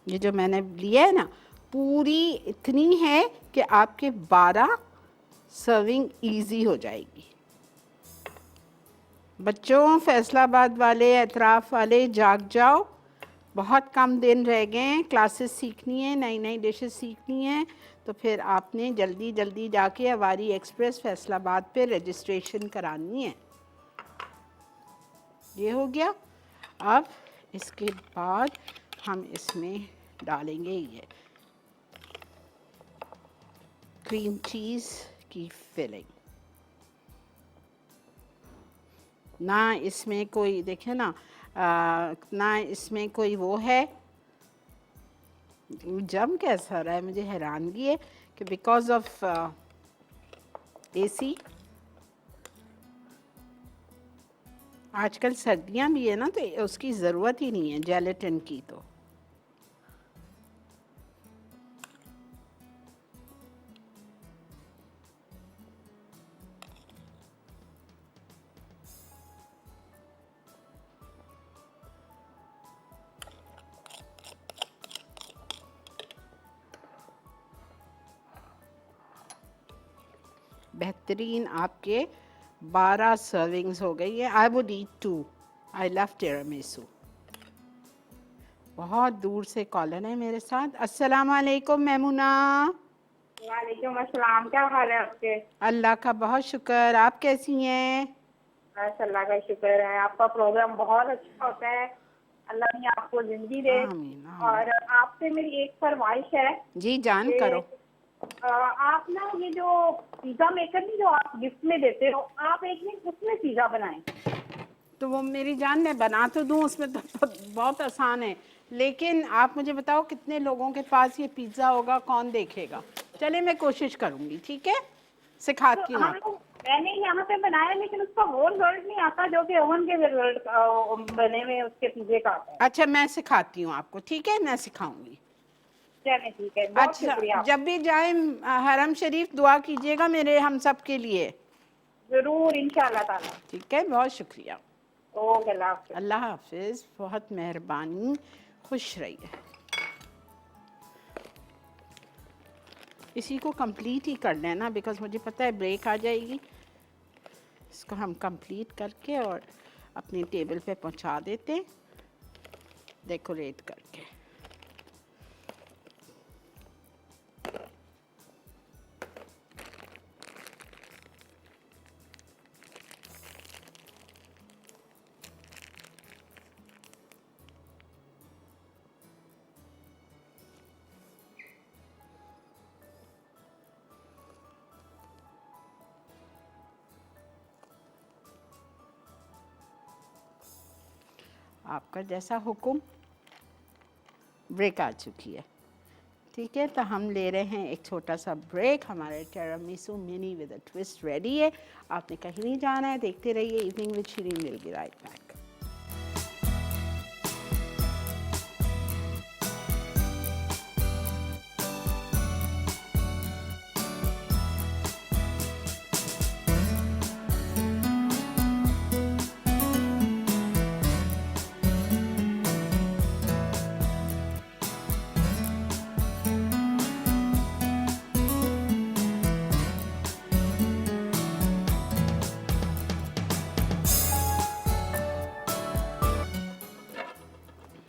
ये जो मैंने लिया है ना, पूरी इतनी है कि आपके 12 सर्विंग इजी हो जाएगी। बच्चों, फैसलाबाद वाले, एतराफ़ वाले जाग जाओ, बहुत कम दिन रह गए हैं, क्लासेस सीखनी है, नई नई डिशेस सीखनी है, तो फिर आपने जल्दी जल्दी जाके अवारी एक्सप्रेस फैसलाबाद पे रजिस्ट्रेशन करानी है। ये हो गया। अब इसके बाद हम इसमें डालेंगे ये क्रीम चीज़ की फिलिंग। ना इसमें कोई देखे ना ना इसमें कोई वो है, जम कैसा रहा है, मुझे हैरानगी है कि बिकॉज ऑफ एसी, आजकल सर्दियां भी है ना तो उसकी ज़रूरत ही नहीं है जेलेटिन की। तो बेहतरीन आपके 12 सर्विंग्स हो गई है। I would eat 2, I love tiramisu. बहुत दूर से कॉलर है मेरे साथ। अस्सलाम वालेकुम मेमुना। वालेकुम अस्सलाम, क्या हाल है आपके? अल्लाह का बहुत शुक्र, आप कैसी हैं? बस अल्लाह का शुक्र है, आपका प्रोग्राम बहुत अच्छा होता है, अल्लाह ने आपको जिंदगी दे। आमीन, आमीन। और आपसे मेरी एक फरमाइश है जी जान कि करो। आप ना ये जो पिज्जा मेकर नहीं जो आप गिफ्ट में देते हो, आप एक दिन उसमें पिज्जा बनाएं। तो वो मेरी जान मैं बना तो दूँ, उसमें तो बहुत आसान है, लेकिन आप मुझे बताओ कितने लोगों के पास ये पिज़्ज़ा होगा, कौन देखेगा? चले मैं कोशिश करूँगी, ठीक है, सिखाती तो हूँ हम आपको। लोग मैंने यहाँ पे बनाया, लेकिन उसका वो रिजल्ट नहीं आता जो कि ओवन के रिजल्ट बने हुए उसके पिज्जे का आता है। अच्छा मैं सिखाती हूँ आपको, ठीक है, मैं सिखाऊंगी। चलिए ठीक है, बहुत अच्छा शुक्रिया। जब भी जाए हरम शरीफ दुआ कीजिएगा मेरे हम सब के लिए। जरूर इंशाल्लाह ताला। ठीक है, बहुत शुक्रिया। ओके, अल्लाह हाफिज़। अल्लाह हाफिज़, बहुत मेहरबानी, खुश रहिए। इसी को कंप्लीट ही कर लेना बिकॉज मुझे पता है ब्रेक आ जाएगी। इसको हम कंप्लीट करके और अपनी टेबल पे पहुंचा देते हैं डेकोरेट करके। आपका जैसा हुक्म। ब्रेक आ चुकी है, ठीक है, तो हम ले रहे हैं एक छोटा सा ब्रेक। हमारे tiramisu mini with a twist ready है। आपने कहीं नहीं जाना है, देखते रहिए evening with Shireen, will be right back.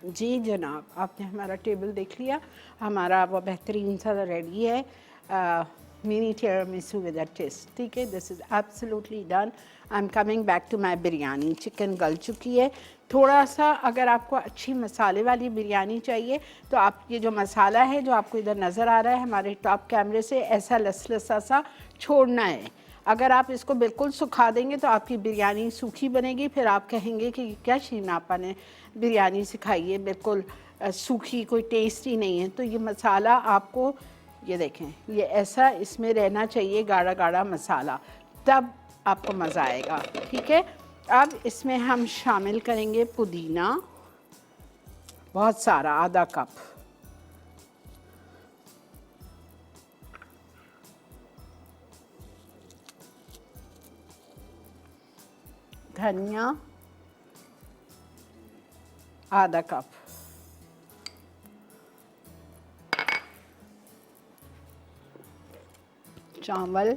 जी जनाब, आपने हमारा टेबल देख लिया, हमारा वो बेहतरीन सा रेडी है mini tiramisu with a twist, ठीक है। This is absolutely done. I am coming back to my biryani. Chicken गल चुकी है। थोड़ा सा अगर आपको अच्छी मसाले वाली बिरयानी चाहिए तो आप ये जो मसाला है जो आपको इधर नज़र आ रहा है हमारे टॉप कैमरे से, ऐसा लसलसा सा छोड़ना है। अगर आप इसको बिल्कुल सुखा देंगे तो आपकी बिरयानी सूखी बनेगी, फिर आप कहेंगे कि क्या शीन आपा ने बिरयानी सिखाई है, बिल्कुल सूखी, कोई टेस्ट ही नहीं है। तो ये मसाला आपको, ये देखें, ये ऐसा इसमें रहना चाहिए, गाढ़ा गाढ़ा मसाला, तब आपको मज़ा आएगा, ठीक है। अब इसमें हम शामिल करेंगे पुदीना, बहुत सारा, आधा कप। धनिया आधा कप। चावल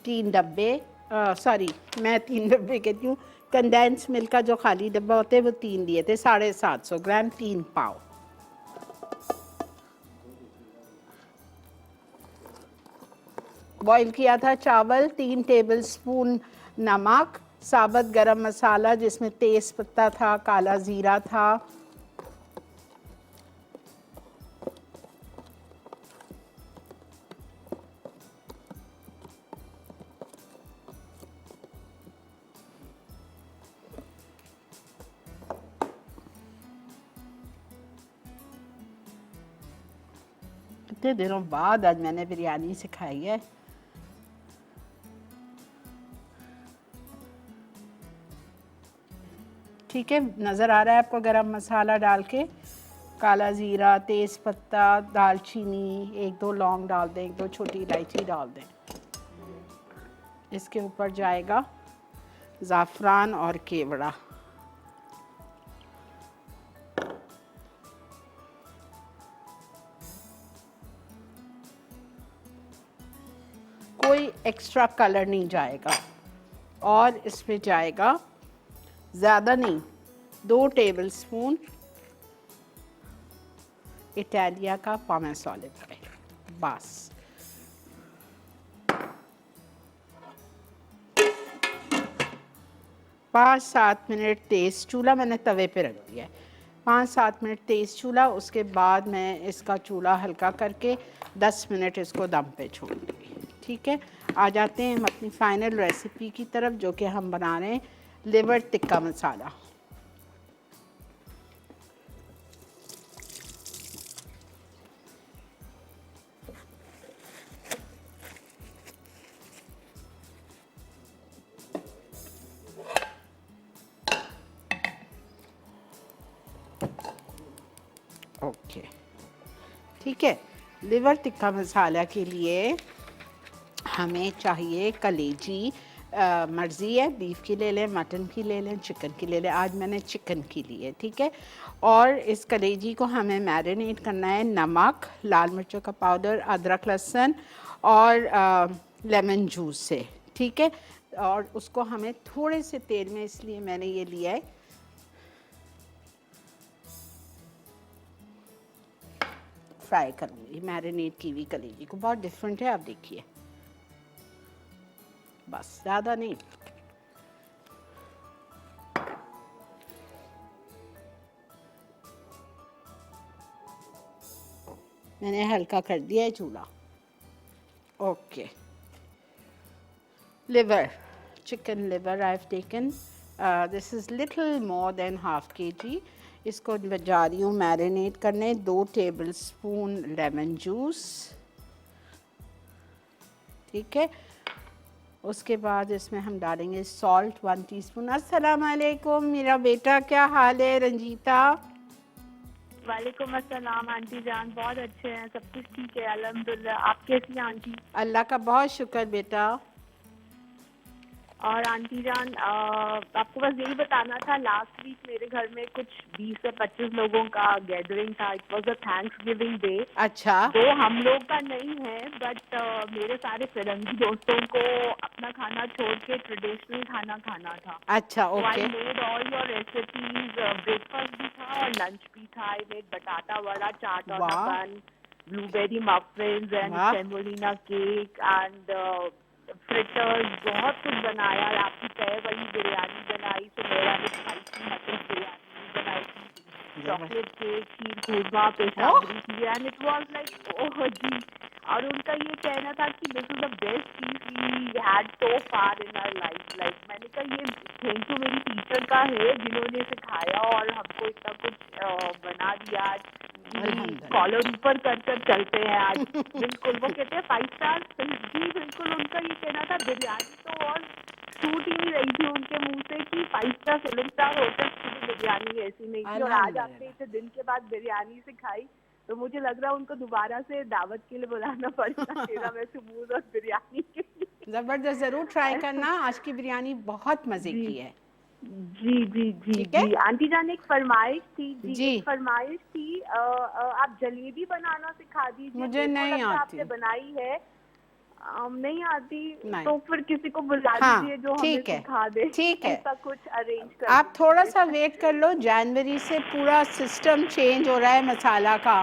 3 डब्बे, सॉरी मैं 3 डब्बे कहती हूँ, कंडेंस मिल्क का जो खाली डब्बा होते हैं वो 3 लिए थे, 750 ग्राम, 3 पाव। बॉईल किया था चावल, 3 टेबलस्पून नमक, साबुत गरम मसाला जिसमें तेज पत्ता था, काला ज़ीरा था, कितने दिनों बाद आज मैंने बिरयानी सिखाई है। ठीक है, नज़र आ रहा है आपको गरम मसाला डाल के, काला ज़ीरा, तेज़ पत्ता, दालचीनी, 1-2 लौंग डाल दें, 1-2 छोटी इलायची डाल दें। इसके ऊपर जाएगा ज़ाफ़रान और केवड़ा। कोई एक्स्ट्रा कलर नहीं जाएगा। और इसमें जाएगा, ज़्यादा नहीं, 2 टेबलस्पून इटालिया का पामेस ऑलिव ऑयल, बस। पाँच 7 मिनट तेज़ चूल्हा मैंने तवे पे रख दिया है, 5-7 मिनट तेज़ चूल्हा। उसके बाद मैं इसका चूल्हा हल्का करके 10 मिनट इसको दम पे छोड़ूंगी। ठीक है, आ जाते हैं हम अपनी फाइनल रेसिपी की तरफ, जो कि हम बना रहे हैं लिवर टिक्का मसाला। ओके, ठीक है। लिवर टिक्का मसाला के लिए हमें चाहिए कलेजी, मर्ज़ी है, बीफ की ले लें, मटन की ले लें, चिकन की ले लें। आज मैंने चिकन की ली है, ठीक है। और इस कलेजी को हमें मैरिनेट करना है नमक, लाल मिर्चों का पाउडर, अदरक लहसुन और लेमन जूस से, ठीक है। और उसको हमें थोड़े से तेल में, इसलिए मैंने ये लिया है, फ्राई करूँगी मैरिनेट की हुई कलेजी को। बहुत डिफरेंट है, आप देखिए, बस, ज़्यादा नहीं। मैंने हल्का कर दिया है चूल्हा। Okay, liver, chicken liver I have taken, this is little more than ½ kg। इसको जा रही हूँ मैरिनेट करने। 2 टेबलस्पून लेमन जूस, ठीक है। उसके बाद इसमें हम डालेंगे सॉल्ट 1 टीस्पून। अस्सलाम वालेकुम मेरा बेटा, क्या हाल है? रंजीता, वालेकुम अस्सलाम आंटी जान, बहुत अच्छे हैं, सब कुछ ठीक है अल्हम्दुलिल्लाह। आप कैसी हैं आंटी? अल्लाह का बहुत शुक्र बेटा। और आंटी जान, आपको बस यही बताना था, लास्ट वीक मेरे घर में कुछ 20 से 25 लोगों का गैदरिंग था। It was a Thanksgiving day. अच्छा, तो हम लोग का नहीं है, बट मेरे सारे फिरंगी दोस्तों को अपना खाना छोड़ के ट्रेडिशनल खाना खाना था। अच्छा, So I okay. made all your recipes, breakfast भी था और lunch भी था। I made batata vada, chaat on a वाह। bun, blueberry muffins and वाह। semolina cake and fritters, बहुत कुछ बनाया। आपकी तय वाली बिरयानी बनाई, सुमेरा ने स्पाइसी मटन बिरयानी बनाई थी, चॉकलेट केक, खीर खुरमा, पेशावरी थी, and it was like oh जी। और उनका ये कहना था कि दिस इज द बेस्ट चीज we had so far in our life. Like मैंने कहा ये थैंक यू मेरी टीचर का है, जिन्होंने सिखाया और हमको इतना कुछ बना दिया। आज कॉलर ऊपर कर कर चलते हैं आज। बिल्कुल, वो कहते हैं 5 स्टार जी, बिल्कुल उनका ये कहना था। बिरयानी तो और छूट ही नहीं रही थी उनके मुंह से कि 5 स्टार 7 स्टार होटल की बिरयानी ऐसी नहीं थी। और आज आपने इतने दिन के बाद बिरयानी सिखाई, तो मुझे लग रहा है उनको दोबारा से दावत के लिए बुलाना पड़ेगा तेरा मैं सुबूर और बिरयानी के लिए। जबरदस्त, जरूर ट्राई करना। आज की बिरयानी बहुत मजे की है। जी जी जी ठीक है? जी आंटी जान, एक फरमाइश थी जी। एक फरमाइश थी। आप जलेबी बनाना सिखा दीजिए। मुझे मेरे को नहीं लगता है आती। आपने बनाई है। नहीं आती नहीं। तो फिर किसी को बुला हाँ, दीजिए जो हमें ठीक है, सिखा दे। ठीक है। ऐसा कुछ अरेंज कर आप थोड़ा सा वेट कर लो, जनवरी से पूरा सिस्टम चेंज हो रहा है मसाला का,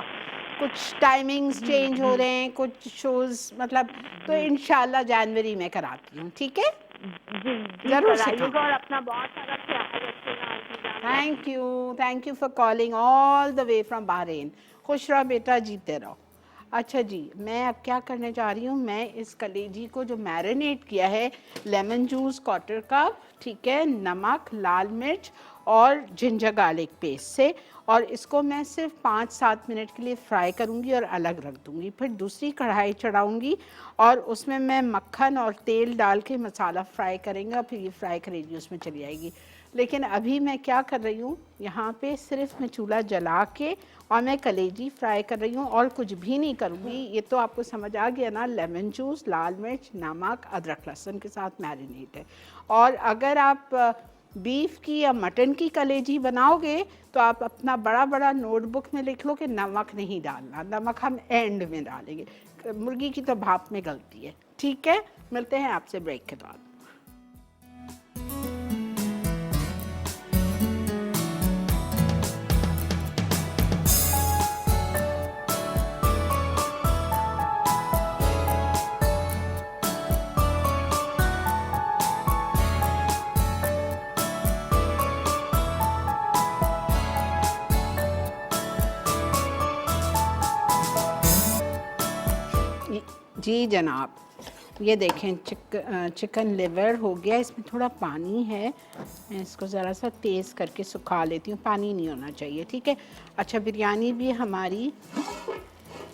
कुछ टाइमिंग्स चेंज हो रहे हैं, कुछ शोज़ मतलब, तो इंशाल्लाह जनवरी में कराती हूँ, ठीक है? जी ज़रूर कराइएगा सिखाऊँ। और अपना बहुत सारा ख्याल रखिएगा आंटी जान। Thank you for calling all the way from Bahrain. खुश रहो बेटा, जीते रहो। अच्छा जी, मैं अब क्या करने जा रही हूँ, मैं इस कलेजी को जो मैरिनेट किया है, लेमन जूस क्वार्टर कप, ठीक है, नमक, लाल मिर्च और जिंजर गार्लिक पेस्ट से, और इसको मैं सिर्फ 5-7 मिनट के लिए फ्राई करूँगी और अलग रख दूँगी। फिर दूसरी कढ़ाई चढ़ाऊँगी और उसमें मैं मक्खन और तेल डाल के मसाला फ्राई करेंगे और फिर ये फ्राई करेगी उसमें चली जाएगी। लेकिन अभी मैं क्या कर रही हूँ, यहाँ पे सिर्फ मैं चूल्हा जला के और मैं कलेजी फ्राई कर रही हूँ और कुछ भी नहीं करूँगी। ये तो आपको समझ आ गया ना, लेमन जूस, लाल मिर्च, नमक, अदरक लहसुन के साथ मैरिनेट है। और अगर आप बीफ की या मटन की कलेजी बनाओगे तो आप अपना बड़ा बड़ा नोटबुक में लिख लो कि नमक नहीं डालना, नमक हम एंड में डालेंगे। मुर्गी की तो भाप में गलती है, ठीक है? मिलते हैं आपसे ब्रेक के बाद। जी जनाब, ये देखें चिकन लिवर हो गया, इसमें थोड़ा पानी है, मैं इसको ज़रा सा तेज़ करके सुखा लेती हूँ, पानी नहीं होना चाहिए, ठीक है? अच्छा, बिरयानी भी हमारी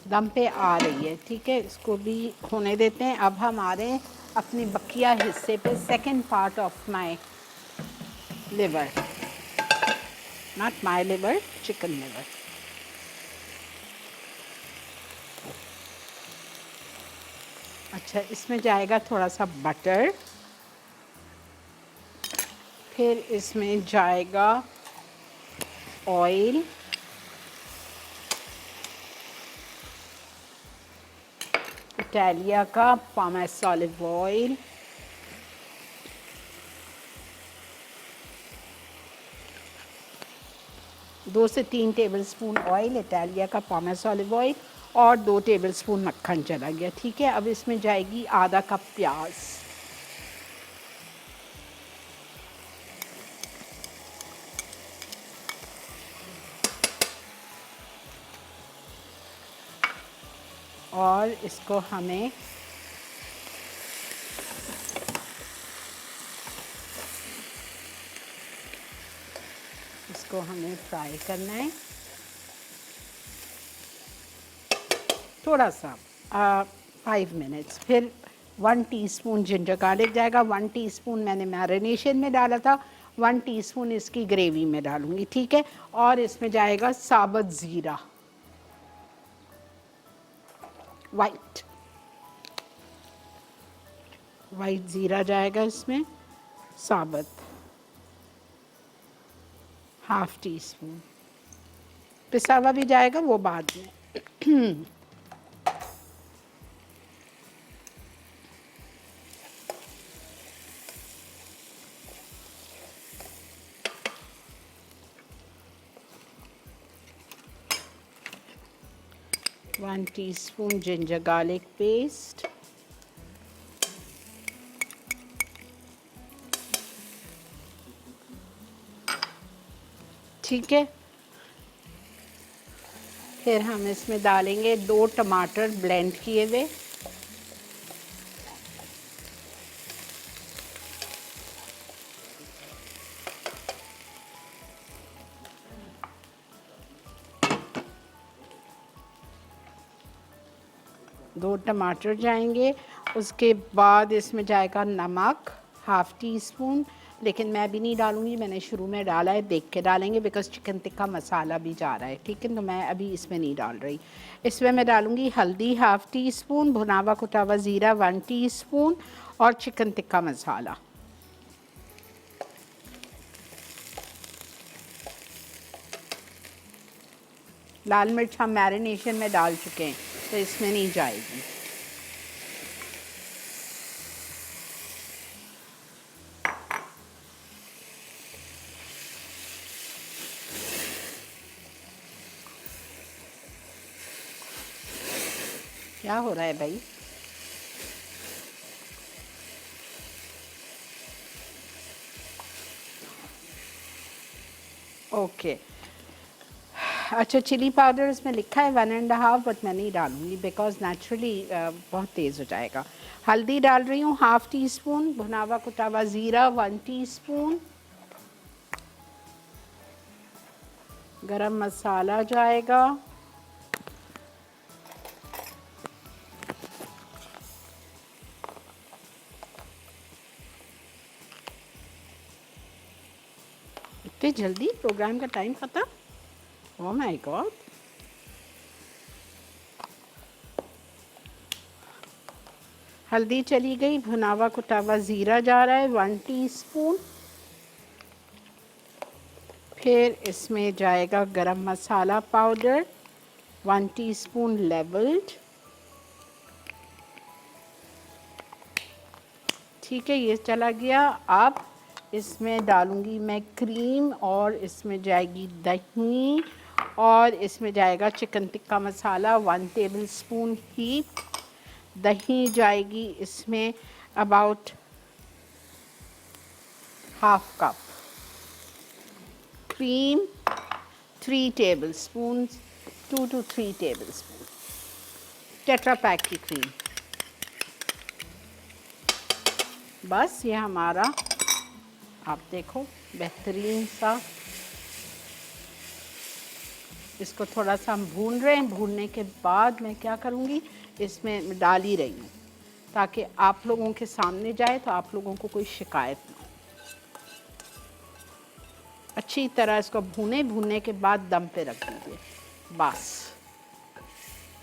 दम पे आ रही है, ठीक है, इसको भी होने देते हैं। अब हम आ रहे हैं अपने बकिया हिस्से पे, second part of my liver, not my liver, chicken liver. अच्छा, इसमें जाएगा थोड़ा सा बटर, फिर इसमें जाएगा ऑयल, इटालिया का पामेस ऑलिव ऑयल, दो से 3 टेबलस्पून ऑयल, इटालिया का पामेस ऑलिव ऑयल, और 2 टेबलस्पून मक्खन चला गया, ठीक है? अब इसमें जाएगी आधा कप प्याज, और इसको हमें फ्राई करना है थोड़ा सा 5 मिनट्स। फिर 1 टीस्पून जिंजर गार्लिक जाएगा, 1 टीस्पून मैंने मैरिनेशन में डाला था, 1 टीस्पून इसकी ग्रेवी में डालूंगी, ठीक है? और इसमें जाएगा साबुत ज़ीरा, वाइट ज़ीरा जाएगा इसमें, साबुत, ½ टीस्पून, पिसा हुआ भी जाएगा, वो बाद में। One teaspoon ginger garlic paste, ठीक है? फिर हम इसमें डालेंगे 2 टमाटर ब्लेंड किए हुए, दो टमाटर जाएंगे। उसके बाद इसमें जाएगा नमक, ½ टीस्पून, लेकिन मैं भी नहीं डालूँगी, मैंने शुरू में डाला है, देख के डालेंगे बिकॉज़ चिकन टिक्का मसाला भी जा रहा है, ठीक है? तो मैं अभी इसमें नहीं डाल रही। इसमें मैं डालूँगी हल्दी ½ टीस्पून, भुना हुआ कुटा हुआ ज़ीरा 1 टीस्पून और चिकन टिक्का मसाला। लाल मिर्च हम मैरिनेशन में डाल चुके हैं तो इसमें नहीं जाएगी। क्या हो रहा है भाई? ओके अच्छा, चिली पाउडर इसमें लिखा है 1.5, बट मैं नहीं डालूंगी बिकॉज नेचुरली बहुत तेज़ हो जाएगा। हल्दी डाल रही हूँ 1/2 टीस्पून, भुना हुआ कुटा हुआ ज़ीरा 1 टीस्पून, गरम मसाला जाएगा, इतनी जल्दी प्रोग्राम का टाइम खत्म? Oh my God. हल्दी चली गई, भुना हुआ कुटा हुआ ज़ीरा जा रहा है 1 टीस्पून, फिर इसमें जाएगा गरम मसाला पाउडर 1 टीस्पून लेवल्ड। ठीक है, ये चला गया। अब इसमें डालूंगी मैं क्रीम, और इसमें जाएगी दही, और इसमें जाएगा चिकन टिक्का मसाला 1 टेबलस्पून ही। दही जाएगी इसमें about 1/2 cup, cream 3 tablespoon, 2 to 3 tablespoon, tetra pack की क्रीम। बस ये हमारा, आप देखो, बेहतरीन सा। इसको थोड़ा सा हम भून रहे हैं। भूनने के बाद मैं क्या करूँगी, इसमें डाल ही रही हूँ ताकि आप लोगों के सामने जाए तो आप लोगों को कोई शिकायत ना हो। अच्छी तरह इसको भूनने के बाद दम पे रख दीजिए। बस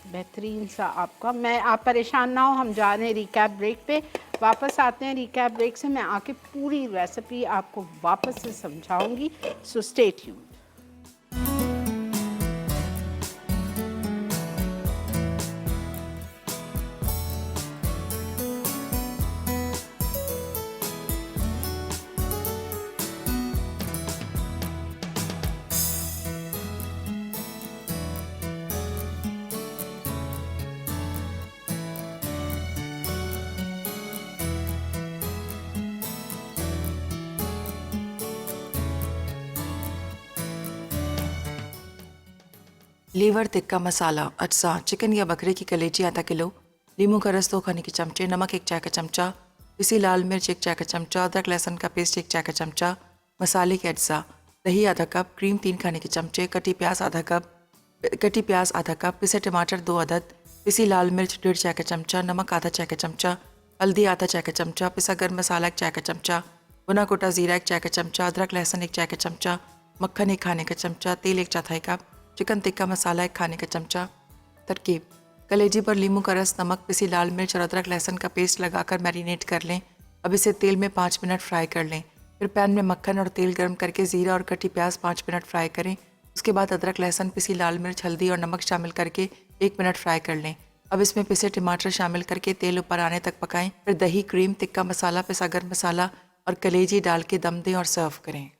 बेहतरीन सा आपका। आप परेशान ना हो, हम जा रहे हैं रिकैप ब्रेक पे। वापस आते हैं रिकैप ब्रेक से, मैं आके पूरी रेसिपी आपको वापस से समझाऊंगी, so stay tuned. Liver tikka masala अज्जा चिकन या बकरे की कलेजी आधा किलो, नींबू का रस 2 खाने के चमचे, नमक 1 चाय का चमचा, पिसी लाल मिर्च 1 चाय का चमचा, अदरक लहसुन का पेस्ट 1 चाय का चमचा, मसाले के अज्जा, दही आधा कप, क्रीम 3 खाने के चमचे, कटी प्याज आधा कप, पिसे टमाटर 2 अदद, पिसी लाल मिर्च 1.5 चाय का चमचा, नमक आधा चाय का चमचा, हल्दी आधा चाय का चमचा, पिसा गर्म मसाला 1 चाय का चमचा, भुना कोटा ज़ीरा 1 चाय का चमचा, अदरक लहसुन 1 चाय का चमचा, मक्खन 1 खाने का चमचा, तेल 1/4 कप, चिकन टिक्का मसाला 1 खाने का चमचा। तरकीब: कलेजी पर नींबू का रस, नमक, पिसी लाल मिर्च और अदरक लहसुन का पेस्ट लगाकर मैरिनेट कर लें। अब इसे तेल में 5 मिनट फ्राई कर लें। फिर पैन में मक्खन और तेल गर्म करके ज़ीरा और कटी प्याज 5 मिनट फ्राई करें। उसके बाद अदरक लहसुन, पिसी लाल मिर्च, हल्दी और नमक शामिल करके 1 मिनट फ्राई कर लें। अब इसमें पिसे टमाटर शामिल करके तेल ऊपर आने तक पकाएं। फिर दही, क्रीम, टिक्का मसाला, पिसा गर्म मसाला और कलेजी डाल के दम दें और सर्व करें।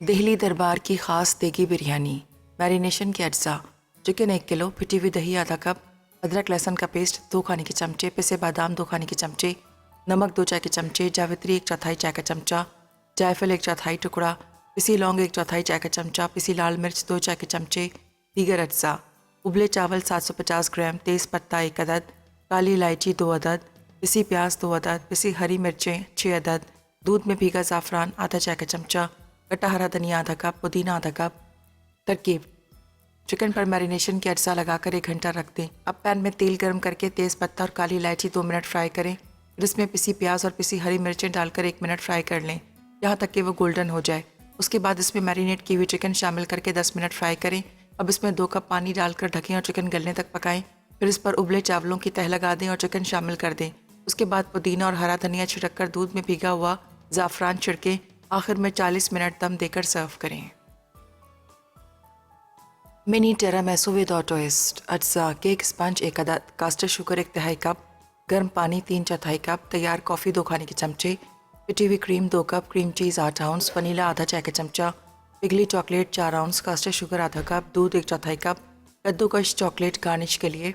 दिल्ली दरबार की ख़ास देगी बिरयानी। मैरिनेशन के अज्जा: चिकन 1 किलो, फिटी हुई दही आधा कप, अदरक लहसुन का पेस्ट 2 खाने के चमचे, पिसे बादाम 2 खाने के चमचे, नमक 2 चाय के चमचे, जावित्री 1/4 चाय का चमचा, जायफल 1/4 टुकड़ा, पिसी लौंग 1/4 चाय का चमचा, पिसी लाल मिर्च 2 चाय के चमचे। दीगर अज्जा: उबले चावल 750 ग्राम, तेज़ पत्ता 1 अदद, काली इलायची 2 अदद, पिसी प्याज 2 अदद, पिसी हरी मिर्चें 6 अदद, दूध में भीगा ज़ाफ़रान आधा चाय का चमचा, कटा हरा धनिया आधा कप, पुदीना आधा कप। तरकीब: चिकन पर मैरिनेशन के अज्जा लगाकर 1 घंटा रख दें। अब पैन में तेल गर्म करके तेज़ पत्ता और काली इलायची 2 मिनट फ्राई करें। फिर इसमें पिसी प्याज और पिसी हरी मिर्चें डालकर 1 मिनट फ्राई कर लें, यहाँ तक कि वो गोल्डन हो जाए। उसके बाद इसमें मैरिनेट की हुई चिकन शामिल करके 10 मिनट फ्राई करें। अब इसमें 2 कप पानी डालकर ढकें और चिकन गलने तक पकाएं। फिर इस पर उबले चावलों की तह लगा दें और चिकन शामिल कर दें। उसके बाद पुदीना और हरा धनिया छिड़ककर दूध में भीगा हुआ ज़ाफ़रान छिड़कें। आखिर में 40 मिनट दम देकर सर्व करें। मिनी टिरामिसू विद टोस्ट अज्जा: केक स्पंज 1 अदद, कास्टर शुगर 1/3 कप, गर्म पानी 3/4 कप, तैयार कॉफ़ी 2 खाने के चमचे, पिटी हुई cream 2 cup, cream cheese 8 ounce, vanilla आधा चाय का चमचा, पिघली चॉकलेट 4 आउंस, कास्टर शुगर आधा कप, दूध 1/4 कप, कद्दूकश चॉकलेट गार्निश के लिए।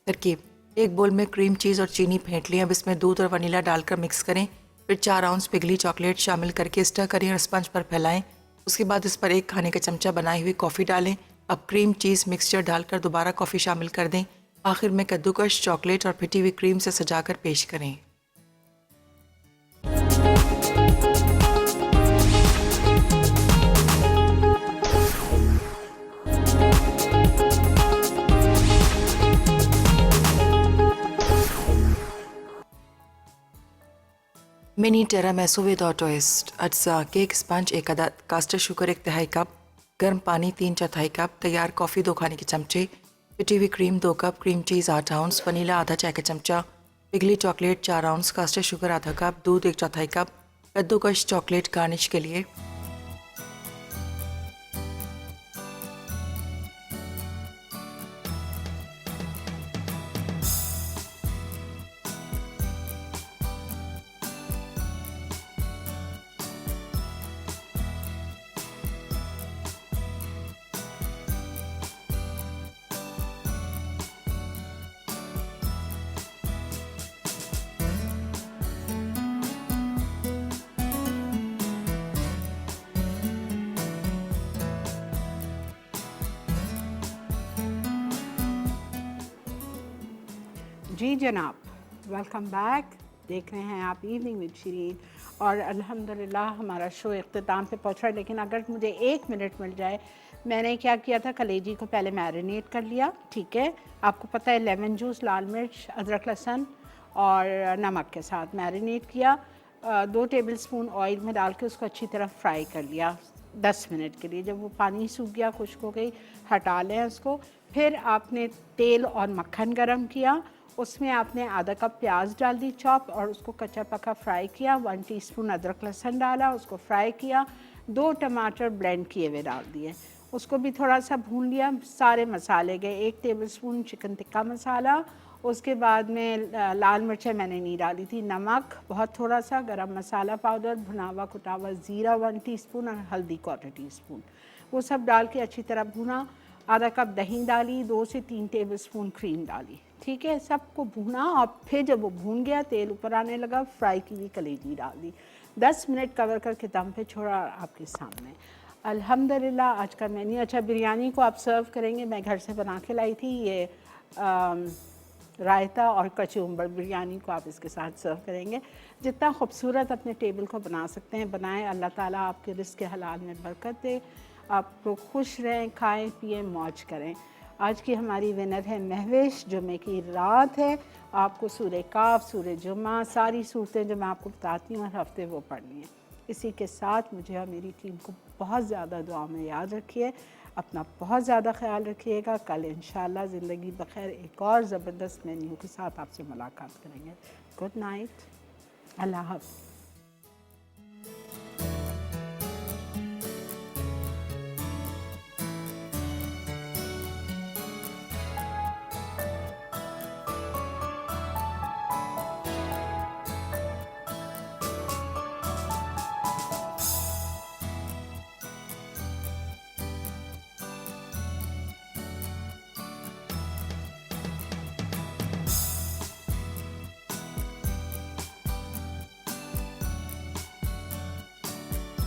तरकीब: एक बोल में क्रीम चीज़ और चीनी फेंट लें। अब इसमें दूध और वनीला डालकर मिक्स करें। फिर 4 आउंस पिघली चॉकलेट शामिल करके स्टर करें और स्पंज पर फैलाएं। उसके बाद इस पर 1 खाने का चमचा बनाई हुई कॉफ़ी डालें। अब क्रीम चीज़ मिक्सचर डालकर दोबारा कॉफ़ी शामिल कर दें। आखिर में कद्दूकश चॉकलेट और फिटी हुई क्रीम से सजाकर पेश करें। Mini tiramisu with twist. अज्जा: केक स्पंज 1 अदद, कास्टर शुगर 1 तिहाई कप, गर्म पानी 3/4 कप, तैयार कॉफ़ी 2 खाने के चमचे, पिटी हुई cream 2 cup, cream cheese 8 ounce, vanilla आधा चाय का चमचा, पिघली चॉकलेट 4 आउंस, कास्टर शुगर आधा कप, दूध 1/4 कप, कद्दूकश चॉकलेट गार्निश के लिए। जी जनाब, वेलकम बैक। देख रहे हैं आप इवनिंग विद शिरीन और अल्हम्दुलिल्लाह हमारा शो इख्तिताम पे पहुंच रहा है। लेकिन अगर मुझे 1 मिनट मिल जाए, मैंने क्या किया था, कलेजी को पहले मैरिनेट कर लिया। ठीक है, आपको पता है लेमन जूस, लाल मिर्च, अदरक लहसुन और नमक के साथ मैरिनेट किया। 2 टेबलस्पून ऑयल में डाल के उसको अच्छी तरह फ्राई कर लिया 10 मिनट के लिए। जब वो पानी सूख गया, खुश्क हो गई, हटा लें उसको। फिर आपने तेल और मक्खन गरम किया, उसमें आपने आधा कप प्याज डाल दी चॉप और उसको कच्चा पका फ्राई किया। 1 टीस्पून अदरक लहसुन डाला, उसको फ्राई किया। 2 टमाटर ब्लेंड किए हुए डाल दिए, उसको भी थोड़ा सा भून लिया। सारे मसाले गए, 1 टेबलस्पून चिकन टिक्का मसाला, उसके बाद में लाल मिर्चें मैंने नहीं डाली थी, नमक बहुत थोड़ा सा, गरम मसाला पाउडर, भुना हुआ कुटा हुआ ज़ीरा 1 टीस्पून और हल्दी 1/4 टीस्पून, वो सब डाल के अच्छी तरह भुना। आधा कप दही डाली, 2 से 3 टेबलस्पून क्रीम डाली। ठीक है, सबको भूना और फिर जब वो भून गया, तेल ऊपर आने लगा, फ्राई की हुई कलेजी डाल दी। 10 मिनट कवर करके दम पे छोड़ा आपके सामने। अल्हम्दुलिल्लाह आज का मेन्यू। अच्छा, बिरयानी को आप सर्व करेंगे, मैं घर से बना के लाई थी ये रायता और कचूम्बर। बिरयानी को आप इसके साथ सर्व करेंगे। जितना खूबसूरत अपने टेबल को बना सकते हैं बनाएं। अल्लाह ताला आपके रिज़्क़ के हलाल में बरकत दे, आप लोग खुश रहें, खाएं पिएं, मौज करें। आज की हमारी विनर है महविश। जुमे की रात है, आपको सूरह काफ, सूरह जुमा, सारी सूरतें जो मैं आपको बताती हूँ हर हफ्ते वो पढ़नी है। इसी के साथ मुझे और मेरी टीम को बहुत ज़्यादा दुआ में याद रखिए, अपना बहुत ज़्यादा ख्याल रखिएगा। कल इंशाल्लाह ज़िंदगी बखैर एक और ज़बरदस्त मेन्यू के साथ आपसे मुलाकात करेंगे। गुड नाइट, अल्लाह हाफ़िज़।